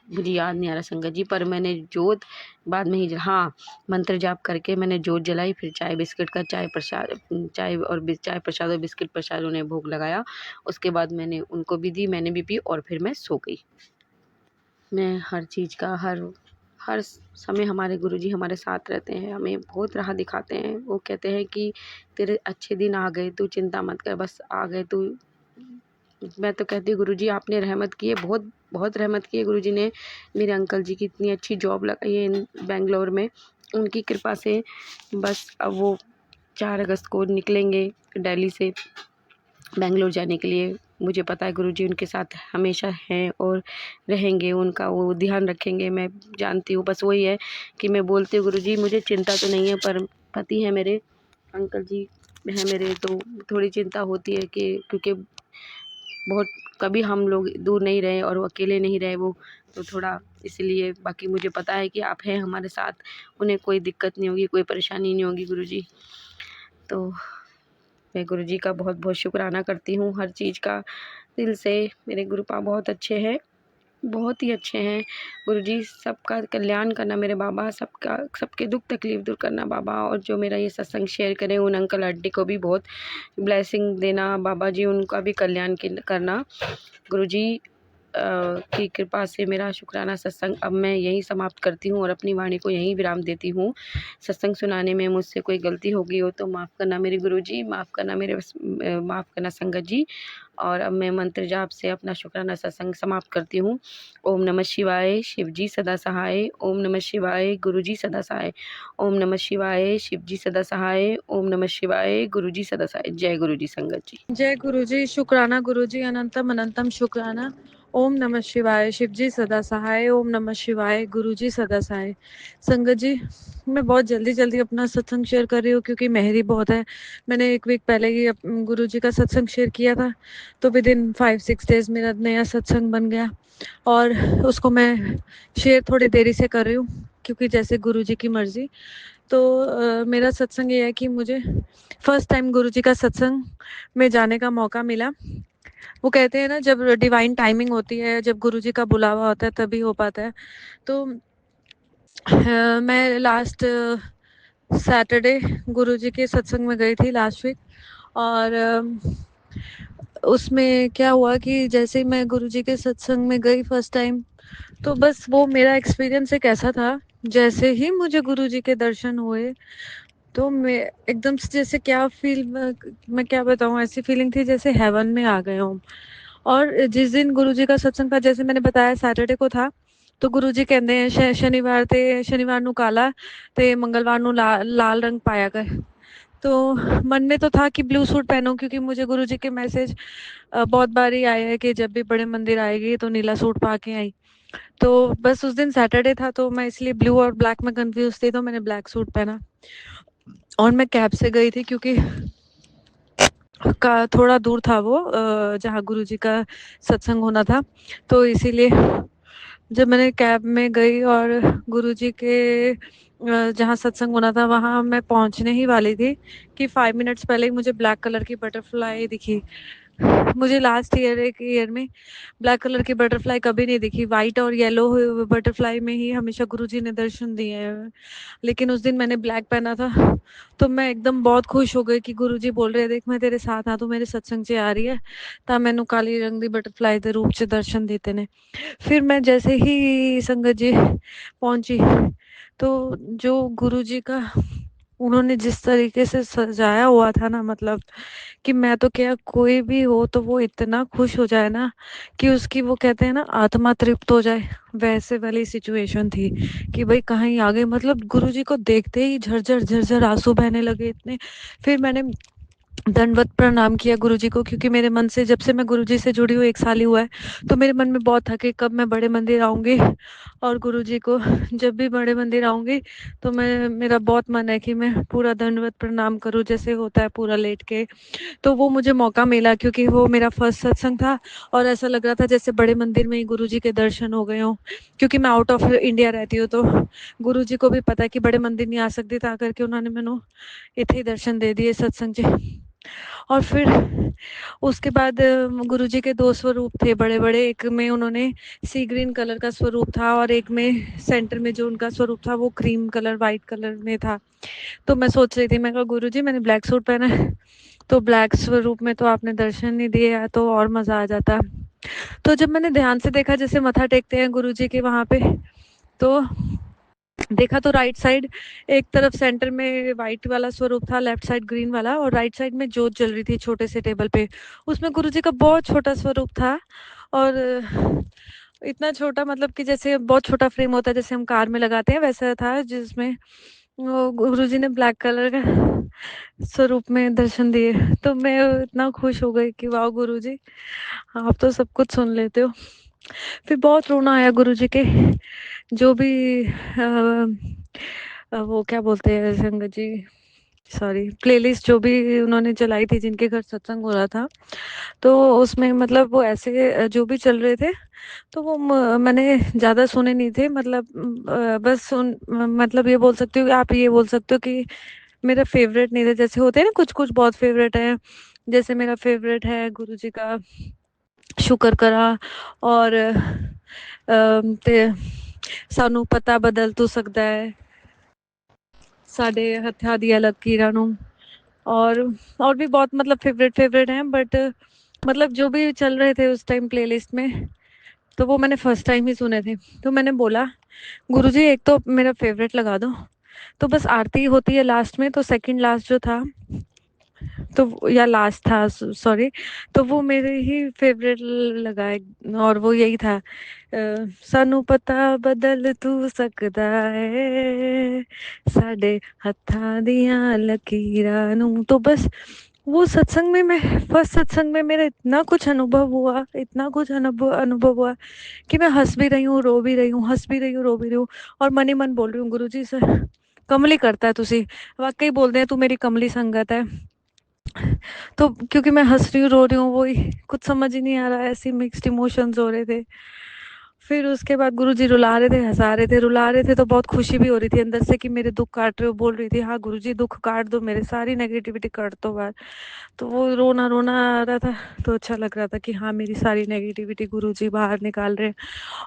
S1: मुझे याद नहीं आ रहा संगत जी, पर मैंने जोत बाद में ही हाँ मंत्र जाप करके मैंने जोत जलाई। फिर चाय बिस्किट का चाय प्रसाद और बिस्किट प्रसाद उन्हें भोग लगाया। उसके बाद मैंने उनको भी दी, मैंने भी पी और फिर मैं सो गई। मैं हर चीज़ का हर समय हमारे गुरुजी हमारे साथ रहते हैं, हमें बहुत राह दिखाते हैं। वो कहते हैं कि तेरे अच्छे दिन आ गए, तू चिंता मत कर, बस आ गए तू। मैं तो कहती हूँ गुरुजी आपने रहमत की है, बहुत बहुत रहमत की है। गुरुजी ने मेरे अंकल जी की इतनी अच्छी जॉब लगाई है बेंगलोर में, उनकी कृपा से। बस अब वो 4 अगस्त को निकलेंगे दिल्ली से बेंगलोर जाने के लिए। मुझे पता है गुरुजी उनके साथ हमेशा हैं और रहेंगे, उनका वो ध्यान रखेंगे, मैं जानती हूँ। बस वही है कि मैं बोलती हूँ गुरुजी मुझे चिंता तो नहीं है, पर पति है मेरे, अंकल जी हैं मेरे, तो थोड़ी चिंता होती है कि क्योंकि बहुत कभी हम लोग दूर नहीं रहे और वो अकेले नहीं रहे वो, तो थोड़ा इसलिए। बाकी मुझे पता है कि आप हैं हमारे साथ, उन्हें कोई दिक्कत नहीं होगी, कोई परेशानी नहीं होगी गुरुजी। तो मैं गुरुजी का बहुत बहुत शुक्राना करती हूँ हर चीज़ का दिल से। मेरे गुरुपा बहुत अच्छे हैं, बहुत ही अच्छे हैं गुरुजी। सबका कल्याण करना मेरे बाबा, सबके दुख तकलीफ दूर करना बाबा। और जो मेरा ये सत्संग शेयर करें उन अंकल आंटी को भी बहुत ब्लेसिंग देना बाबा जी, उनका भी कल्याण करना गुरुजी। की कृपा से मेरा शुक्राना सत्संग अब मैं यहीं समाप्त करती हूँ और अपनी वाणी को यहीं विराम देती हूँ। सत्संग सुनाने में मुझसे कोई गलती हो गई हो तो माफ़ करना मेरे गुरुजी, माफ़ करना संगत जी। और अब मैं मंत्र जाप से अपना शुक्राना सत्संग समाप्त करती हूँ। ओम नमः शिवाय, शिव जी सदा सहाय। ओम नमः शिवाय, गुरु जी सदा सहाय। ओम नमः शिवाय, शिव जी सदा सहाय। ओम नमः शिवाय, गुरु जी सदा सहाय। जय गुरु जी संगत जी।
S2: जय गुरु जी, शुक्राना गुरु जी, अनंतम अनंतम शुक्राना। ओम नमः शिवाय, शिव जी सदा सहाय। ओम नमः शिवाय, गुरु जी सदा सहाय। संगत जी, मैं बहुत जल्दी अपना सत्संग शेयर कर रही हूँ क्योंकि मेहरी बहुत है। मैंने 1 वीक पहले ही गुरु जी का सत्संग शेयर किया था, तो विद इन 5-6 डेज मेरा नया सत्संग बन गया और उसको मैं शेयर थोड़ी देरी से कर रही हूँ क्योंकि जैसे गुरु जी की मर्जी। तो मेरा सत्संग ये है कि मुझे फर्स्ट टाइम गुरु जी का सत्संग में जाने का मौका मिला। वो कहते हैं ना, जब डिवाइन टाइमिंग होती है, जब गुरु जी का बुलावा होता है तभी हो पाता है। तो मैं लास्ट सैटरडे गुरु जी के सत्संग में गई थी लास्ट वीक। और उसमें क्या हुआ कि जैसे ही मैं गुरु जी के सत्संग में गई फर्स्ट टाइम, तो बस वो मेरा एक्सपीरियंस एक ऐसा था, जैसे ही मुझे गुरु जी के दर्शन हुए तो मैं एकदम से जैसे क्या फील, मैं क्या बताऊँ, ऐसी फीलिंग थी जैसे हेवन में आ गए हूँ। और जिस दिन गुरुजी का सत्संग था, जैसे मैंने बताया सैटरडे को था, तो गुरुजी कहते हैं शनिवार ਨੂੰ काला ते मंगलवार ਨੂੰ लाल रंग पाया कर। तो मन में तो था कि ब्लू सूट पहनूं क्योंकि मुझे गुरुजी के मैसेज बहुत बार ही आए हैं कि जब भी बड़े मंदिर आएगी तो नीला सूट पा के आई। तो बस उस दिन सैटरडे था तो मैं इसलिए ब्लू और ब्लैक में कंफ्यूज थी, तो मैंने ब्लैक सूट पहना और मैं कैब से गई थी क्योंकि का थोड़ा दूर था वो जहाँ गुरुजी का सत्संग होना था। तो इसीलिए जब मैंने कैब में गई और गुरुजी के जहाँ सत्संग होना था वहाँ मैं पहुँचने ही वाली थी कि 5 मिनट्स पहले ही मुझे ब्लैक कलर की बटरफ्लाई दिखी। मुझे लास्ट ईयर एक ईयर में ब्लैक कलर की बटरफ्लाई कभी नहीं दिखी। व्हाइट और येलो बटरफ्लाई में ही हमेशा गुरुजी ने दर्शन दिए हैं। लेकिन उस दिन मैंने ब्लैक पहना था तो मैं एकदम बहुत खुश हो गई कि गुरुजी बोल रहे देख मैं तेरे साथ हाँ तू मेरे सत्संग च आ रही है ਤਾਂ ਮੈਨੂੰ ਕਾਲੀ रंग दी बटरफ्लाई ਦੇ रूप ਚ दर्शन देते ने। फिर मैं जैसे ही संगत जी पहुंची तो जो गुरुजी का उन्होंने जिस तरीके से सजाया हुआ था ना, मतलब कि मैं तो क्या कोई भी हो तो वो इतना खुश हो जाए ना कि उसकी वो कहते हैं ना आत्मा तृप्त हो जाए, वैसे वाली सिचुएशन थी कि भाई कहीं आ गए। मतलब गुरुजी को देखते ही झरझर झरझर आंसू बहने लगे इतने। फिर मैंने दंडवत प्रणाम किया गुरुजी को, क्योंकि मेरे मन से जब से मैं गुरुजी से जुड़ी हूँ 1 साल ही हुआ है, तो मेरे मन में बहुत था कि कब मैं बड़े मंदिर आऊँगी और गुरुजी को जब भी बड़े मंदिर आऊँगी तो मेरा बहुत मन है कि मैं पूरा दंडवत प्रणाम करूँ जैसे होता है पूरा लेट के। तो वो मुझे मौका मिला क्योंकि वो मेरा फर्स्ट सत्संग था और ऐसा लग रहा था जैसे बड़े मंदिर में ही गुरुजी के दर्शन हो गए हों। क्योंकि मैं आउट ऑफ इंडिया रहती हूँ तो गुरुजी को भी पता है कि बड़े मंदिर नहीं आ सकती, ता करके उन्होंने मैनू इत्थे ही दर्शन दे दिए सत्संग च। और फिर उसके बाद गुरुजी के 2 स्वरूप थे बड़े-बड़े। एक में उन्होंने सी ग्रीन कलर का स्वरूप था और एक में सेंटर में जो उनका स्वरूप था वो क्रीम कलर व्हाइट कलर में था। तो मैं सोच रही थी, मैं कहा गुरुजी मैंने ब्लैक सूट पहना है तो ब्लैक स्वरूप में तो आपने दर्शन नहीं दिए या तो और मज़ा आ जाता। तो जब मैंने ध्यान से देखा जैसे मत्था टेकते हैं गुरुजी के वहाँ पे, तो देखा तो राइट साइड एक तरफ सेंटर में व्हाइट वाला स्वरूप था, लेफ्ट साइड ग्रीन वाला, और राइट साइड में जोत जल रही थी छोटे से टेबल पे। उसमें गुरुजी का बहुत छोटा स्वरूप था और इतना छोटा मतलब कि जैसे बहुत छोटा फ्रेम होता है जैसे हम कार में लगाते हैं वैसा था, जिसमें वो गुरुजी ने ब्लैक कलर का स्वरूप में दर्शन दिए। तो मैं इतना खुश हो गई कि वाह गुरुजी आप तो सब कुछ सुन लेते हो। फिर बहुत रोना आया गुरुजी के जो भी वो क्या बोलते हैं संगत जी, सॉरी, प्लेलिस्ट जो भी उन्होंने चलाई थी जिनके घर सत्संग हो रहा था, तो उसमें मतलब वो ऐसे जो भी चल रहे थे तो वो मैंने ज़्यादा सुने नहीं थे। मतलब बस सुन मतलब ये बोल सकती हूँ, आप ये बोल सकते हो कि मेरा फेवरेट नहीं था। जैसे होते हैं ना कुछ कुछ बहुत फेवरेट है, जैसे मेरा फेवरेट है गुरुजी का शुक्र करा और ते सानू पता बदल तू सकता है साडे हत्था दिया लकीरां नू, और भी बहुत मतलब फेवरेट हैं। बट मतलब जो भी चल रहे थे उस टाइम प्लेलिस्ट में तो वो मैंने फर्स्ट टाइम ही सुने थे। तो मैंने बोला गुरुजी एक तो मेरा फेवरेट लगा दो। तो बस आरती होती है लास्ट में, तो सेकंड लास्ट जो था तो या लास्ट था सॉरी, तो वो मेरे ही फेवरेट लगा और वो यही था सानू पता बदल तू सकदा है साडे हत्थां दियां लकीरां नू। तो बस वो सत्संग में मैं फर्स्ट सत्संग में मेरा इतना कुछ अनुभव हुआ, इतना कुछ अनुभव हुआ कि मैं हंस भी रही हूँ रो भी रही हूँ, हंस भी रही हूँ रो भी रही हूँ और मन ही मन बोल रही हूँ गुरुजी सर कमली करता है तुसी, वाकई बोलते हैं तू मेरी कमली संगत है। तो क्योंकि मैं हंस रही हूँ रो रही हूँ वही कुछ समझ ही नहीं आ रहा है, ऐसी मिक्स्ड इमोशंस हो रहे थे। फिर उसके बाद गुरुजी रुला रहे थे, हंसा रहे थे, रुला रहे थे तो बहुत खुशी भी हो रही थी अंदर से कि मेरे दुख काट रहे हो। बोल रही थी हाँ गुरुजी दुख काट दो मेरे, सारी नेगेटिविटी काट दो बाहर। तो वो रोना रोना आ रहा था तो अच्छा लग रहा था कि हाँ मेरी सारी नेगेटिविटी गुरुजी बाहर निकाल रहे हैं।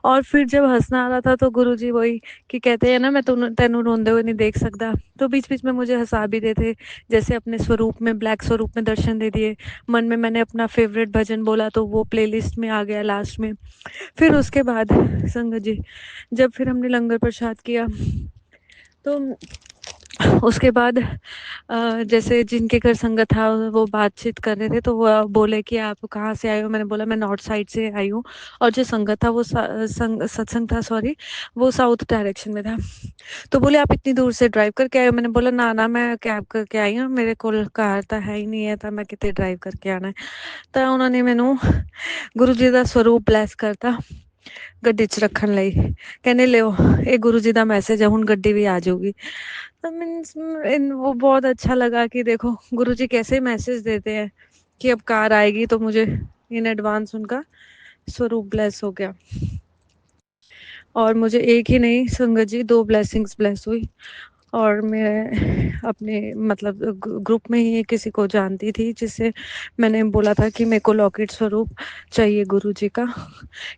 S2: और फिर जब हंसना आ रहा था तो गुरुजी वही कि कहते हैं ना मैं तेनू रोंदे हुए नहीं देख सकता, तो बीच बीच में मुझे हंसा भी रहे थे। जैसे अपने स्वरूप में ब्लैक स्वरूप में दर्शन दे दिए, मन में मैंने अपना फेवरेट भजन बोला तो वो प्लेलिस्ट में आ गया लास्ट में। फिर उसके बाद संगत जी जब फिर हमने लंगर प्रसाद किया तो उसके बाद जैसे जिनके घर संगत था वो बातचीत कर रहे थे तो वो बोले कि आप कहाँ से आए हो। मैंने बोला मैं नॉर्थ साइड से आई हूँ और जो संगत था वो सत्संग था सॉरी वो साउथ डायरेक्शन में था। तो बोले आप इतनी दूर से ड्राइव करके आए हो। मैंने बोला ना ना मैं कैब करके आई हूँ, मेरे को कार तो है ही नहीं है, तो मैं कितने ड्राइव करके आना है। तो उन्होंने मैनू गुरु जी का स्वरूप ब्लैस करता ਗੱਡੀ 'ਚ ਰੱਖਣ ਲਈ, कहने लियो ये गुरु जी का मैसेज है हुण गड्डी भी आ जाऊगी। तो मीन्स वो बहुत अच्छा लगा कि देखो गुरु जी कैसे मैसेज देते हैं कि अब कार आएगी, तो मुझे इन एडवांस उनका स्वरूप ब्लेस हो गया। और मुझे एक ही नहीं संगत जी 2 ब्लेसिंग्स ब्लेस हुई। और मैं अपने मतलब ग्रुप में ही किसी को जानती थी जिससे मैंने बोला था कि मेरे को लॉकेट स्वरूप चाहिए गुरुजी का,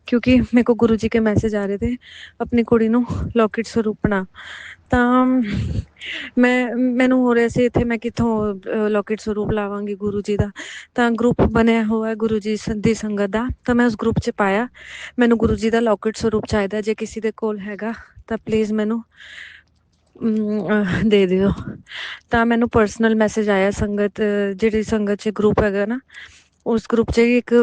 S2: क्योंकि मेरे को गुरुजी के मैसेज आ रहे थे अपनी कुड़ी ਨੂੰ लॉकेट स्वरूप बना। ਤਾਂ ਮੈਨੂੰ ਹੋ ਰਿਹਾ ਸੀ ਇੱਥੇ ਮੈਂ ਕਿੱਥੋਂ ਲੌਕੇਟ ਸਰੂਪ ਲਾਵਾਂਗੀ ਗੁਰੂ ਜੀ ਦਾ। ਤਾਂ ਗਰੁੱਪ ਬਣਿਆ ਹੋਇਆ ਗੁਰੂ ਜੀ ਦੀ ਸੰਗਤ ਦਾ, ਤਾਂ ਮੈਂ ਉਸ ਗਰੁੱਪ 'ਚ ਪਾਇਆ ਮੈਨੂੰ ਗੁਰੂ ਜੀ ਦਾ ਲੌਕੇਟ ਸਰੂਪ ਚਾਹੀਦਾ, ਜੇ ਕਿਸੇ ਦੇ ਕੋਲ ਹੈਗਾ ਤਾਂ ਪਲੀਜ਼ ਮੈਨੂੰ ਦੇ ਦਿਓ। ਤਾਂ ਮੈਨੂੰ ਪਰਸਨਲ ਮੈਸੇਜ ਆਇਆ ਸੰਗਤ ਜਿਹੜੀ ਸੰਗਤ 'ਚ ਗਰੁੱਪ ਹੈਗਾ ਨਾ, ਉਸ ਗਰੁੱਪ 'ਚ ਇੱਕ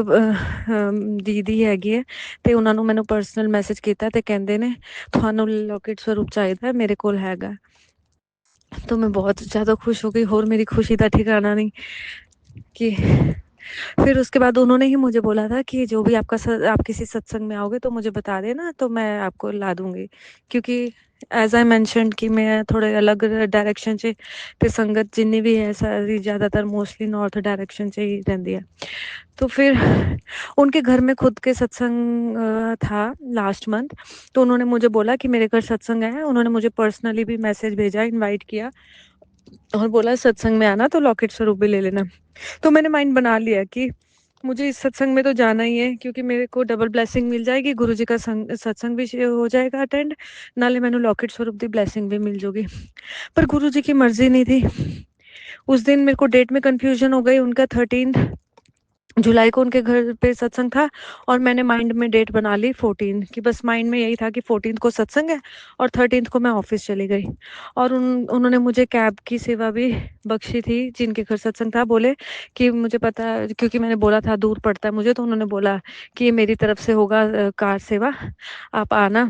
S2: ਦੀਦੀ ਹੈਗੀ ਹੈ ਤੇ ਉਹਨਾਂ ਨੂੰ ਮੈਨੂੰ ਪਰਸਨਲ ਮੈਸੇਜ ਕੀਤਾ ਤੇ ਕਹਿੰਦੇ ਨੇ ਤੁਹਾਨੂੰ ਲੌਕੇਟ ਸਰੂਪ ਚਾਹੀਦਾ, ਮੇਰੇ ਕੋਲ ਹੈਗਾ। तो मैं बहुत ज़्यादा खुश हो गई और मेरी खुशी का ठिकाना नहीं कि फिर उसके बाद उन्होंने ही मुझे बोला था कि जो भी आप किसी सत्संग में आओगे तो मुझे बता देना, तो मैं आपको ला दूंगी। क्योंकि एज आई मैंशनड कि मैं थोड़े अलग डायरेक्शन च ते संगत जिन्नी भी है सारी ज़्यादातर मोस्टली नॉर्थ डायरेक्शन च ही रहती है। तो फिर उनके घर में खुद के सत्संग था लास्ट मंथ, तो उन्होंने मुझे बोला कि मेरे घर सत्संग है। उन्होंने मुझे पर्सनली भी मैसेज भेजा, इनवाइट किया और बोला सत्संग में आना तो लॉकेट स्वरूप भी ले लेना। तो मैंने माइंड बना लिया कि मुझे इस सत्संग में तो जाना ही है, क्योंकि मेरे को डबल ब्लेसिंग मिल जाएगी, गुरु जी का सत्संग भी हो जाएगा अटेंड, नाले मैंने लॉकेट स्वरूप की ब्लेसिंग भी मिल जाएगी। पर गुरु जी की मर्जी नहीं थी। उस दिन मेरे को डेट में कंफ्यूजन हो गई। उनका 13 जुलाई को उनके घर पे सत्संग था और मैंने माइंड में डेट बना ली 14 की। बस माइंड में यही था कि 14 को सत्संग है और 13 को मैं ऑफिस चली गई। और उन्होंने मुझे कैब की सेवा भी बख्शी थी। जिनके घर सत्संग था बोले कि मुझे पता, क्योंकि मैंने बोला था दूर पड़ता है मुझे, तो उन्होंने बोला कि ये मेरी तरफ से होगा कार सेवा, आप आना,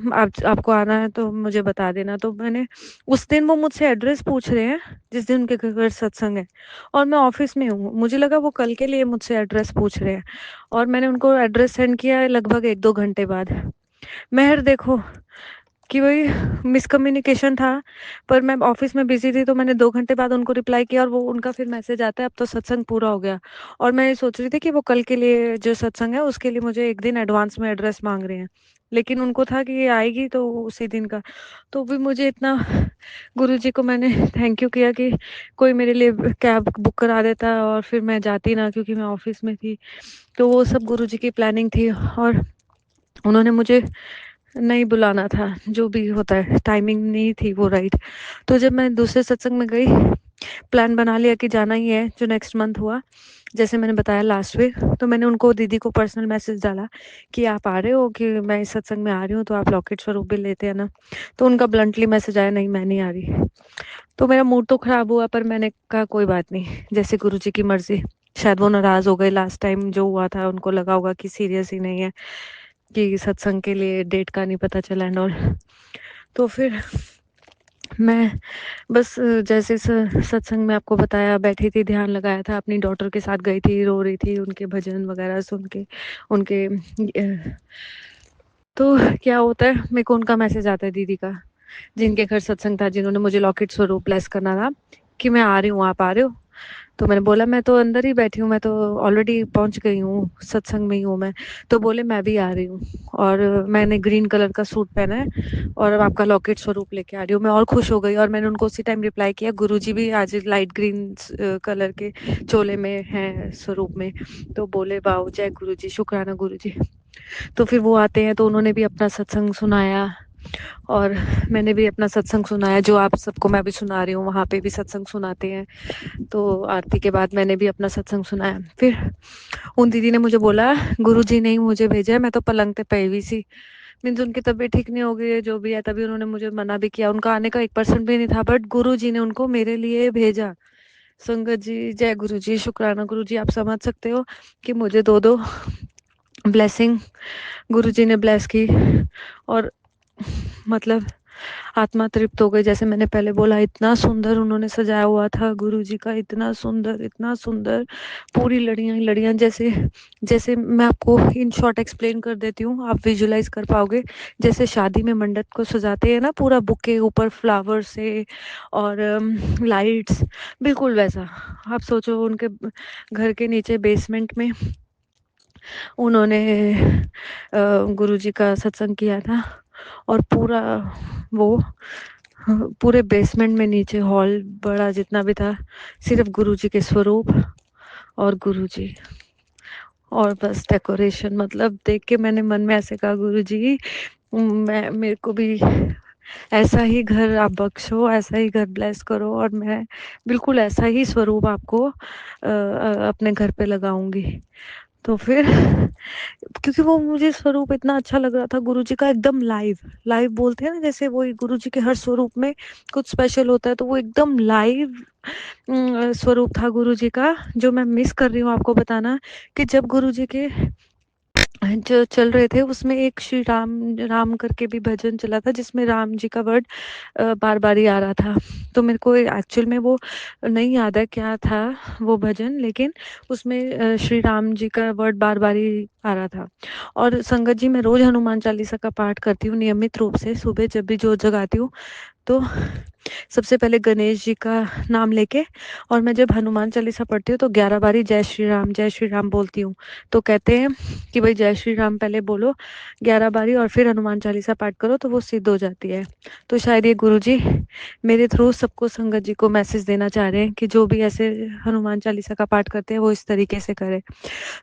S2: आपको आना है तो मुझे बता देना। तो मैंने उस दिन वो मुझसे एड्रेस पूछ रहे हैं जिस दिन उनके घर सत्संग है और मैं ऑफिस में हूँ। मुझे लगा वो कल के लिए मुझसे एड्रेस पूछ रहे हैं और मैंने उनको एड्रेस सेंड किया लगभग 1-2 घंटे बाद। मेहर देखो कि वही मिसकम्युनिकेशन था, पर मैं ऑफिस में बिजी थी तो मैंने 2 घंटे बाद उनको रिप्लाई किया और वो उनका फिर मैसेज आता है अब तो सत्संग पूरा हो गया। और मैं ये सोच रही थी कि वो कल के लिए जो सत्संग है उसके लिए मुझे एक दिन एडवांस में एड्रेस मांग रहे हैं, लेकिन उनको था कि ये आएगी तो उसी दिन का। तो भी मुझे इतना गुरुजी को मैंने थैंक यू किया कि कोई मेरे लिए कैब बुक करा देता और फिर मैं जाती ना, क्योंकि मैं ऑफिस में थी। तो वो सब गुरुजी की प्लानिंग थी और उन्होंने मुझे नहीं बुलाना था, जो भी होता है टाइमिंग नहीं थी वो राइट। तो जब मैं दूसरे सत्संग में गई, प्लान बना लिया कि जाना ही है, जो नेक्स्ट मंथ हुआ जैसे मैंने बताया लास्ट वीक, तो मैंने उनको दीदी को पर्सनल मैसेज डाला कि आप आ रहे हो, कि मैं इस सत्संग में आ रही हूँ तो आप लॉकेट स्वरूप भी लेते हैं ना। तो उनका ब्लंटली मैसेज आया नहीं मैं नहीं आ रही। तो मेरा मूड तो खराब हुआ, पर मैंने कहा कोई बात नहीं, जैसे गुरु जी की मर्जी। शायद वो नाराज हो गए, लास्ट टाइम जो हुआ था उनको लगा होगा कि सीरियस ही नहीं है, कि सत्संग के लिए डेट का नहीं पता चला एंड ऑल। तो फिर मैं बस जैसे सत्संग में आपको बताया बैठी थी, ध्यान लगाया था, अपनी डॉटर के साथ गई थी, रो रही थी, उनके भजन वगैरह सुन के उनके तो क्या होता है, मेरे को उनका मैसेज आता है दीदी का, जिनके घर सत्संग था, जिन्होंने मुझे लॉकेट स्वरूप ब्लेस करना था, कि मैं आ रही हूँ, आप आ रहे हो। तो मैंने बोला मैं तो अंदर ही बैठी हूँ, मैं तो ऑलरेडी पहुंच गई हूँ, सत्संग में ही हूँ मैं। तो बोले मैं भी आ रही हूँ और मैंने ग्रीन कलर का सूट पहना है और आपका लॉकेट स्वरूप लेके आ रही हूँ। मैं और खुश हो गई और मैंने उनको उसी टाइम रिप्लाई किया गुरुजी भी आज लाइट ग्रीन कलर के चोले में हैं स्वरूप में। तो बोले वाओ जय गुरुजी, शुक्राना गुरुजी। तो फिर वो आते हैं तो उन्होंने भी अपना सत्संग सुनाया और मैंने भी अपना सत्संग सुनाया, जो आप सबको मैं भी सुना रही हूँ, वहाँ पे भी सत्संग सुनाते हैं। तो आरती के बाद मैंने भी अपना सत्संग सुनाया। फिर उन दीदी ने मुझे बोला गुरुजी ने ही मुझे भेजा है, मैं तो पलंग पे पई हुई सी, मीन्स उनकी तबीयत ठीक नहीं हो गई है जो भी है, तभी उन्होंने मुझे मना भी किया, उनका आने का 1% भी नहीं था, बट गुरुजी ने उनको मेरे लिए भेजा। संगत जी जय गुरुजी, शुक्राना गुरुजी। आप समझ सकते हो कि मुझे 2-2 ब्लेसिंग गुरुजी ने ब्लेस की और मतलब आत्मा तृप्त हो गई। जैसे मैंने पहले बोला, इतना सुंदर उन्होंने सजाया हुआ था गुरुजी का, इतना सुंदर, इतना सुंदर, पूरी लड़ियां ही लड़ियां। जैसे जैसे मैं आपको इन शॉर्ट एक्सप्लेन कर देती हूँ, आप विजुलाइज कर पाओगे। जैसे शादी में मंडप को सजाते हैं ना, पूरा बुके ऊपर फ्लावर से और लाइट्स, बिल्कुल वैसा। आप सोचो उनके घर के नीचे बेसमेंट में उन्होंने गुरुजी का सत्संग किया था और पूरा वो पूरे बेसमेंट में नीचे हॉल बड़ा जितना भी था, सिर्फ गुरुजी के स्वरूप और गुरुजी और बस डेकोरेशन। मतलब देख के मैंने मन में ऐसे कहा, गुरुजी मैं मेरे को भी ऐसा ही घर आप बख्शो, ऐसा ही घर ब्लेस करो और मैं बिल्कुल ऐसा ही स्वरूप आपको अपने घर पे लगाऊंगी। तो फिर क्योंकि वो मुझे स्वरूप इतना अच्छा लग रहा था गुरुजी का, एकदम लाइव लाइव बोलते हैं ना, जैसे वो गुरुजी के हर स्वरूप में कुछ स्पेशल होता है, तो वो एकदम लाइव स्वरूप था गुरुजी का। जो मैं मिस कर रही हूँ आपको बताना, कि जब गुरुजी के जो चल रहे थे उसमें एक श्री राम राम करके भी भजन चला था, जिसमें राम जी का वर्ड बार बार ही आ रहा था। तो मेरे को एक्चुअल में वो नहीं याद है क्या था वो भजन, लेकिन उसमें श्री राम जी का वर्ड बार बार ही आ रहा था। और संगत जी, मैं रोज हनुमान चालीसा का पाठ करती हूँ नियमित रूप से, सुबह जब भी जोत जगाती हूँ तो सबसे पहले गणेश जी का नाम लेके, और मैं जब हनुमान चालीसा पढ़ती हूँ तो 11 बारी जय श्री राम बोलती हूँ। तो कहते हैं कि भाई जय श्री राम पहले बोलो 11 बारी और फिर हनुमान चालीसा पाठ करो तो वो सिद्ध हो जाती है। तो शायद ये गुरुजी मेरे थ्रू सबको, संगत जी को मैसेज देना चाह रहे हैं कि जो भी ऐसे हनुमान चालीसा का पाठ करते हैं वो इस तरीके से करें।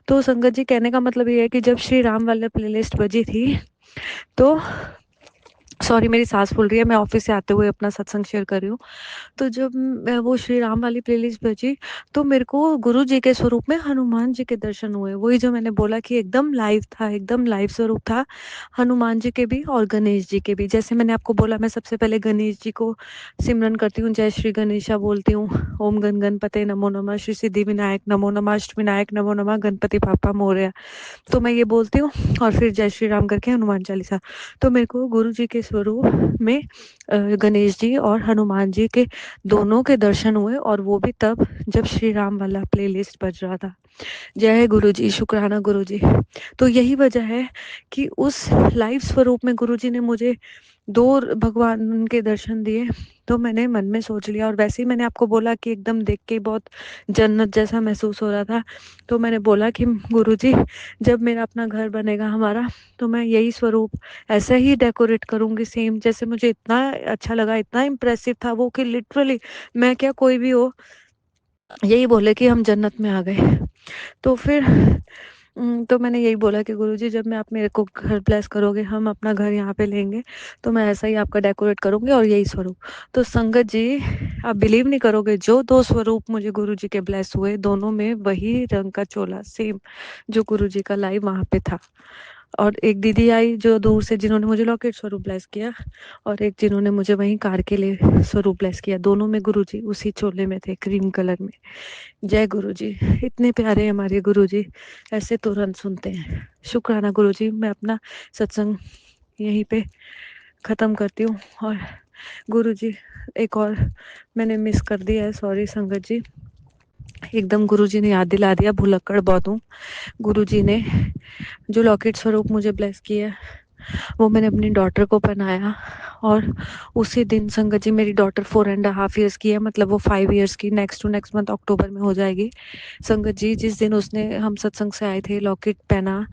S2: तो संगत जी, कहने का मतलब ये है कि जब श्री राम वाला प्लेलिस्ट बजी थी तो, सॉरी मेरी सांस फूल रही है, मैं ऑफिस से आते हुए अपना सत्संग शेयर कर रही हूँ। तो जब वो श्री राम वाली प्लेलिस्ट बजी तो मेरे को गुरु जी के स्वरूप में हनुमान जी के दर्शन हुए। वही जो मैंने बोला कि एकदम लाइव था, एकदम लाइव स्वरूप था हनुमान जी के भी और गणेश जी के भी। जैसे मैंने आपको बोला, मैं सबसे पहले गणेश जी को सिमरन करती हूँ, जय श्री गणेशा बोलती हूँ, ओम गण गणपते नमो नमः, श्री सिद्धि विनायक नमो नमः, अष्ट विनायक नमो नमः, गणपति पापा मोरया। तो मैं ये बोलती हूँ और फिर जय श्री राम करके हनुमान चालीसा। तो मेरे को गुरु जी के स्वरूप में गणेश जी और हनुमान जी के दोनों के दर्शन हुए, और वो भी तब जब श्री राम वाला प्लेलिस्ट बज रहा था। जय गुरु जी, शुक्राना गुरु जी। तो यही वजह है कि उस लाइव स्वरूप में गुरु जी ने मुझे दो भगवान के दर्शन दिए। तो मैंने मन में सोच लिया, और वैसे ही मैंने आपको बोला कि एकदम देख के बहुत जन्नत जैसा महसूस हो रहा था। तो मैंने बोला कि गुरुजी, जब मेरा अपना घर बनेगा हमारा, तो मैं यही स्वरूप ऐसे ही डेकोरेट करूंगी सेम। जैसे मुझे इतना अच्छा लगा, इतना इम्प्रेसिव था वो, कि लिटरली मैं क्या कोई भी हो यही बोले कि हम जन्नत में आ गए। तो फिर तो मैंने यही बोला कि गुरुजी, जब मैं आप मेरे को घर ब्लेस करोगे, हम अपना घर यहाँ पे लेंगे, तो मैं ऐसा ही आपका डेकोरेट करूंगी और यही स्वरूप। तो संगत जी, आप बिलीव नहीं करोगे, जो दो स्वरूप मुझे गुरुजी के ब्लेस हुए, दोनों में वही रंग का चोला सेम जो गुरुजी का लाइव वहां पे था। और एक दीदी आई जो दूर से, जिन्होंने मुझे लॉकेट स्वरूप ब्लेस किया, और एक जिन्होंने मुझे वहीं कार के लिए स्वरूप ब्लेस किया। दोनों में गुरुजी उसी चोले में थे, क्रीम कलर में। जय गुरुजी, इतने प्यारे हमारे गुरुजी, ऐसे तुरंत सुनते हैं। शुक्राना गुरुजी। मैं अपना सत्संग यहीं पे खत्म करती हूँ। और गुरुजी, एक और मैंने मिस कर दिया है, सॉरी संगत जी, एकदम गुरुजी ने याद दिला दिया, भुलक्कड़ बहुत हूँ। गुरुजी ने जो लॉकेट स्वरूप मुझे ब्लेस किया वो मैंने अपनी डॉटर को पहनाया, और उसी दिन संगत जी, मेरी डॉटर 4.5 years की है, मतलब वो 5 years की नेक्स्ट टू नेक्स्ट मंथ अक्टूबर में हो जाएगी। संगत जी, जिस दिन उसने, हम सत्संग से आए थे, लॉकेट पहना,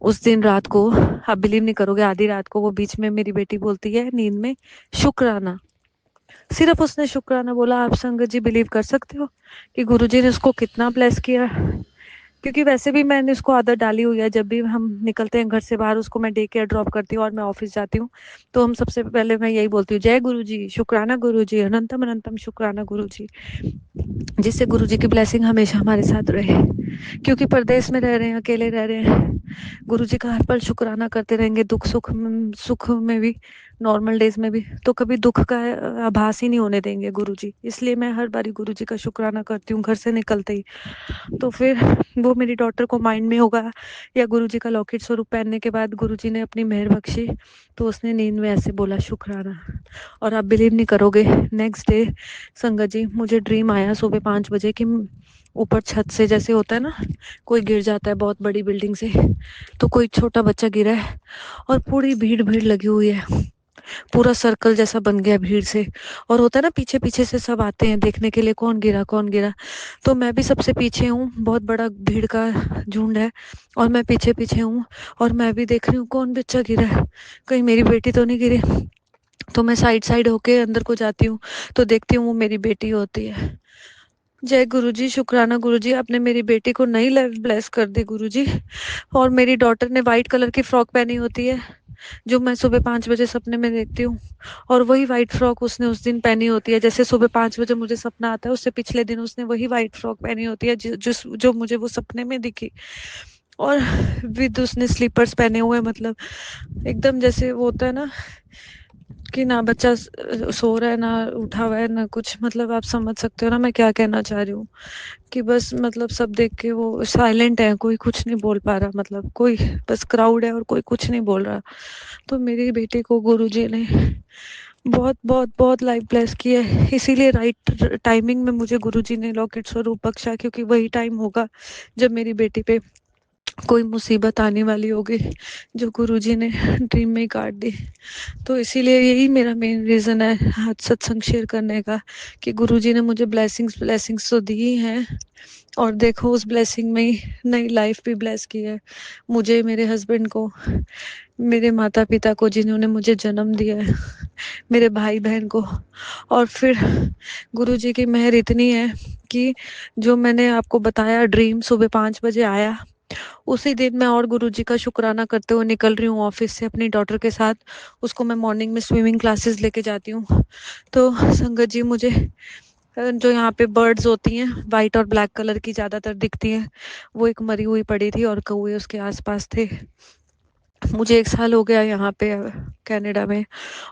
S2: उस दिन रात को, आप बिलीव नहीं करोगे, आधी रात को वो बीच में मेरी बेटी बोलती है नींद में, शुक्राना। सिर्फ उसने शुक्राना बोला। आप संगत जी बिलीव कर सकते हो कि गुरुजी ने उसको कितना ब्लेस किया। क्योंकि वैसे भी मैंने उसको आदत डाली हुई है, जब भी हम निकलते हैं घर से बाहर, उसको मैं डे केयर ड्रॉप करती हूँ और मैं ऑफिस जाती हूँ, तो हम सबसे पहले मैं यही बोलती हूँ, जय गुरुजी, शुक्राना गुरुजी, अनंतम अनंतम शुक्राना गुरुजी, जिससे गुरुजी की ब्लेसिंग हमेशा हमारे साथ रहे। क्योंकि परदेश में रह रहे हैं, अकेले रह रहे हैं, गुरुजी का हर पल शुक्राना करते रहेंगे, दुख सुख में भी, नॉर्मल डेज में भी, तो कभी दुख का आभास ही नहीं होने देंगे गुरुजी। इसलिए मैं हर बारी गुरुजी का शुक्राना करती हूँ घर से निकलते ही। तो फिर वो मेरी डॉटर को माइंड में होगा, या गुरुजी का लॉकेट स्वरूप पहनने के बाद गुरुजी ने अपनी मेहर बख्शी, तो उसने नींद में ऐसे बोला, शुक्राना। और आप बिलीव नहीं करोगे, नेक्स्ट डे संगत जी, मुझे ड्रीम आया सुबह 5 बजे कि ऊपर छत से, जैसे होता है ना, कोई गिर जाता है बहुत बड़ी बिल्डिंग से, तो कोई छोटा बच्चा गिरा है और पूरी भीड़ भीड़ लगी हुई है, पूरा सर्कल जैसा बन गया भीड़ से। और होता है ना, पीछे पीछे से सब आते हैं देखने के लिए कौन गिरा कौन गिरा। तो मैं भी सबसे पीछे हूँ, बहुत बड़ा भीड़ का झुंड है और मैं पीछे पीछे हूँ। और मैं भी देख रही हूँ कौन बच्चा गिरा है, कहीं मेरी बेटी तो नहीं गिरी। तो मैं साइड साइड होके अंदर को जाती हूँ, तो देखती हूँ वो मेरी बेटी होती है। जय गुरुजी, शुक्राना गुरुजी, आपने मेरी बेटी को नई लाइफ ब्लेस कर दी गुरुजी। और मेरी डॉटर ने वाइट कलर की फ्रॉक पहनी होती है, जो मैं सुबह 5 बजे सपने में देखती हूँ। और वही वाइट फ्रॉक उसने उस दिन पहनी होती है, जैसे सुबह 5 बजे मुझे सपना आता है, उससे पिछले दिन उसने वही वाइट फ्रॉक पहनी होती है जो मुझे वो सपने में दिखी। और विद उसने स्लीपर्स पहने हुए, मतलब एकदम जैसे वो होता है ना कि ना बच्चा सो रहा है ना उठा हुआ है ना कुछ, मतलब आप समझ सकते हो ना मैं क्या कहना चाह रही हूँ। कि बस मतलब सब देख के वो साइलेंट है, कोई कुछ नहीं बोल पा रहा, मतलब कोई बस क्राउड है और कोई कुछ नहीं बोल रहा। तो मेरी बेटी को गुरुजी ने बहुत बहुत बहुत लाइफ ब्लेस की है, इसीलिए राइट टाइमिंग में मुझे गुरुजी ने लॉकेट स्वरूप बख्शा, क्योंकि वही टाइम होगा जब मेरी बेटी पे कोई मुसीबत आने वाली होगी, जो गुरुजी ने ड्रीम में ही काट दी। तो इसीलिए यही मेरा मेन रीज़न है आज सत्संग शेयर करने का, कि गुरुजी ने मुझे ब्लेसिंग्स ब्लेसिंग्स तो दी हैं, और देखो उस ब्लेसिंग में ही नई लाइफ भी ब्लेस की है मुझे, मेरे हस्बैंड को, मेरे माता पिता को जिन्होंने मुझे जन्म दिया है, मेरे भाई बहन को। और फिर गुरुजी की मेहर इतनी है कि जो मैंने आपको बताया ड्रीम सुबह 5 बजे आया, उसी दिन मैं और गुरुजी का शुक्राना करते हुए निकल रही हूँ ऑफिस से अपनी डॉटर के साथ। उसको मैं मॉर्निंग में स्विमिंग क्लासेस लेके जाती हूँ। तो संगत जी, मुझे जो यहाँ पे बर्ड्स होती हैं वाइट और ब्लैक कलर की ज़्यादातर दिखती हैं, वो एक मरी हुई पड़ी थी और कौवे उसके आसपास थे। मुझे 1 साल हो गया यहाँ पे कनाडा में,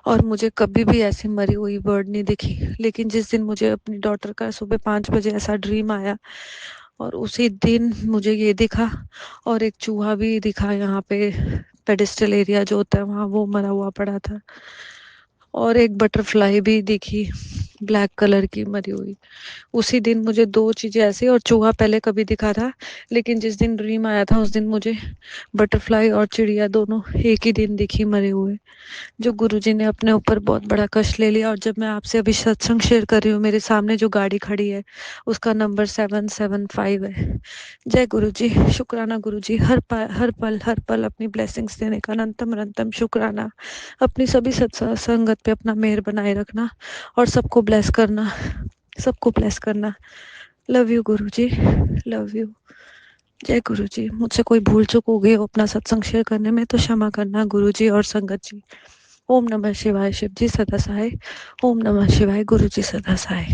S2: और मुझे कभी भी ऐसी मरी हुई बर्ड नहीं दिखी। लेकिन जिस दिन मुझे अपनी डॉटर का सुबह 5 बजे ऐसा ड्रीम आया, और उसी दिन मुझे ये दिखा, और एक चूहा भी दिखा यहाँ पे, पेडिस्टल एरिया जो होता है वहाँ, वो मरा हुआ पड़ा था। और एक बटरफ्लाई भी दिखी ब्लैक कलर की मरी हुई। उसी दिन मुझे 2 चीज़ें ऐसी, और चूहा पहले कभी दिखा था, लेकिन जिस दिन ड्रीम आया था उस दिन मुझे बटरफ्लाई और चिड़िया दोनों एक ही दिन दिखी मरे हुए। जो गुरुजी ने अपने ऊपर बहुत बड़ा कष्ट ले लिया। और जब मैं आपसे अभी सत्संग शेयर कर रही हूँ, मेरे सामने जो गाड़ी खड़ी है उसका नंबर 775 है। जय गुरुजी, शुक्राना गुरुजी, हर पल अपनी ब्लेसिंग्स देने का अनंतम अनंतम शुक्राना। अपनी सभी संगत पे अपना मेहर बनाए रखना, और सबको ब्लेस करना, सबको ब्लेस करना। Love you Guruji, love you. जय गुरुजी, मुझसे कोई भूल चूक हो गई हो अपना सत्संग शेयर करने में तो क्षमा करना गुरुजी और संगत जी। ओम नमः शिवाय, शिव जी सदा सहाय। ओम नमः शिवाय, गुरु जी सदा सहाय।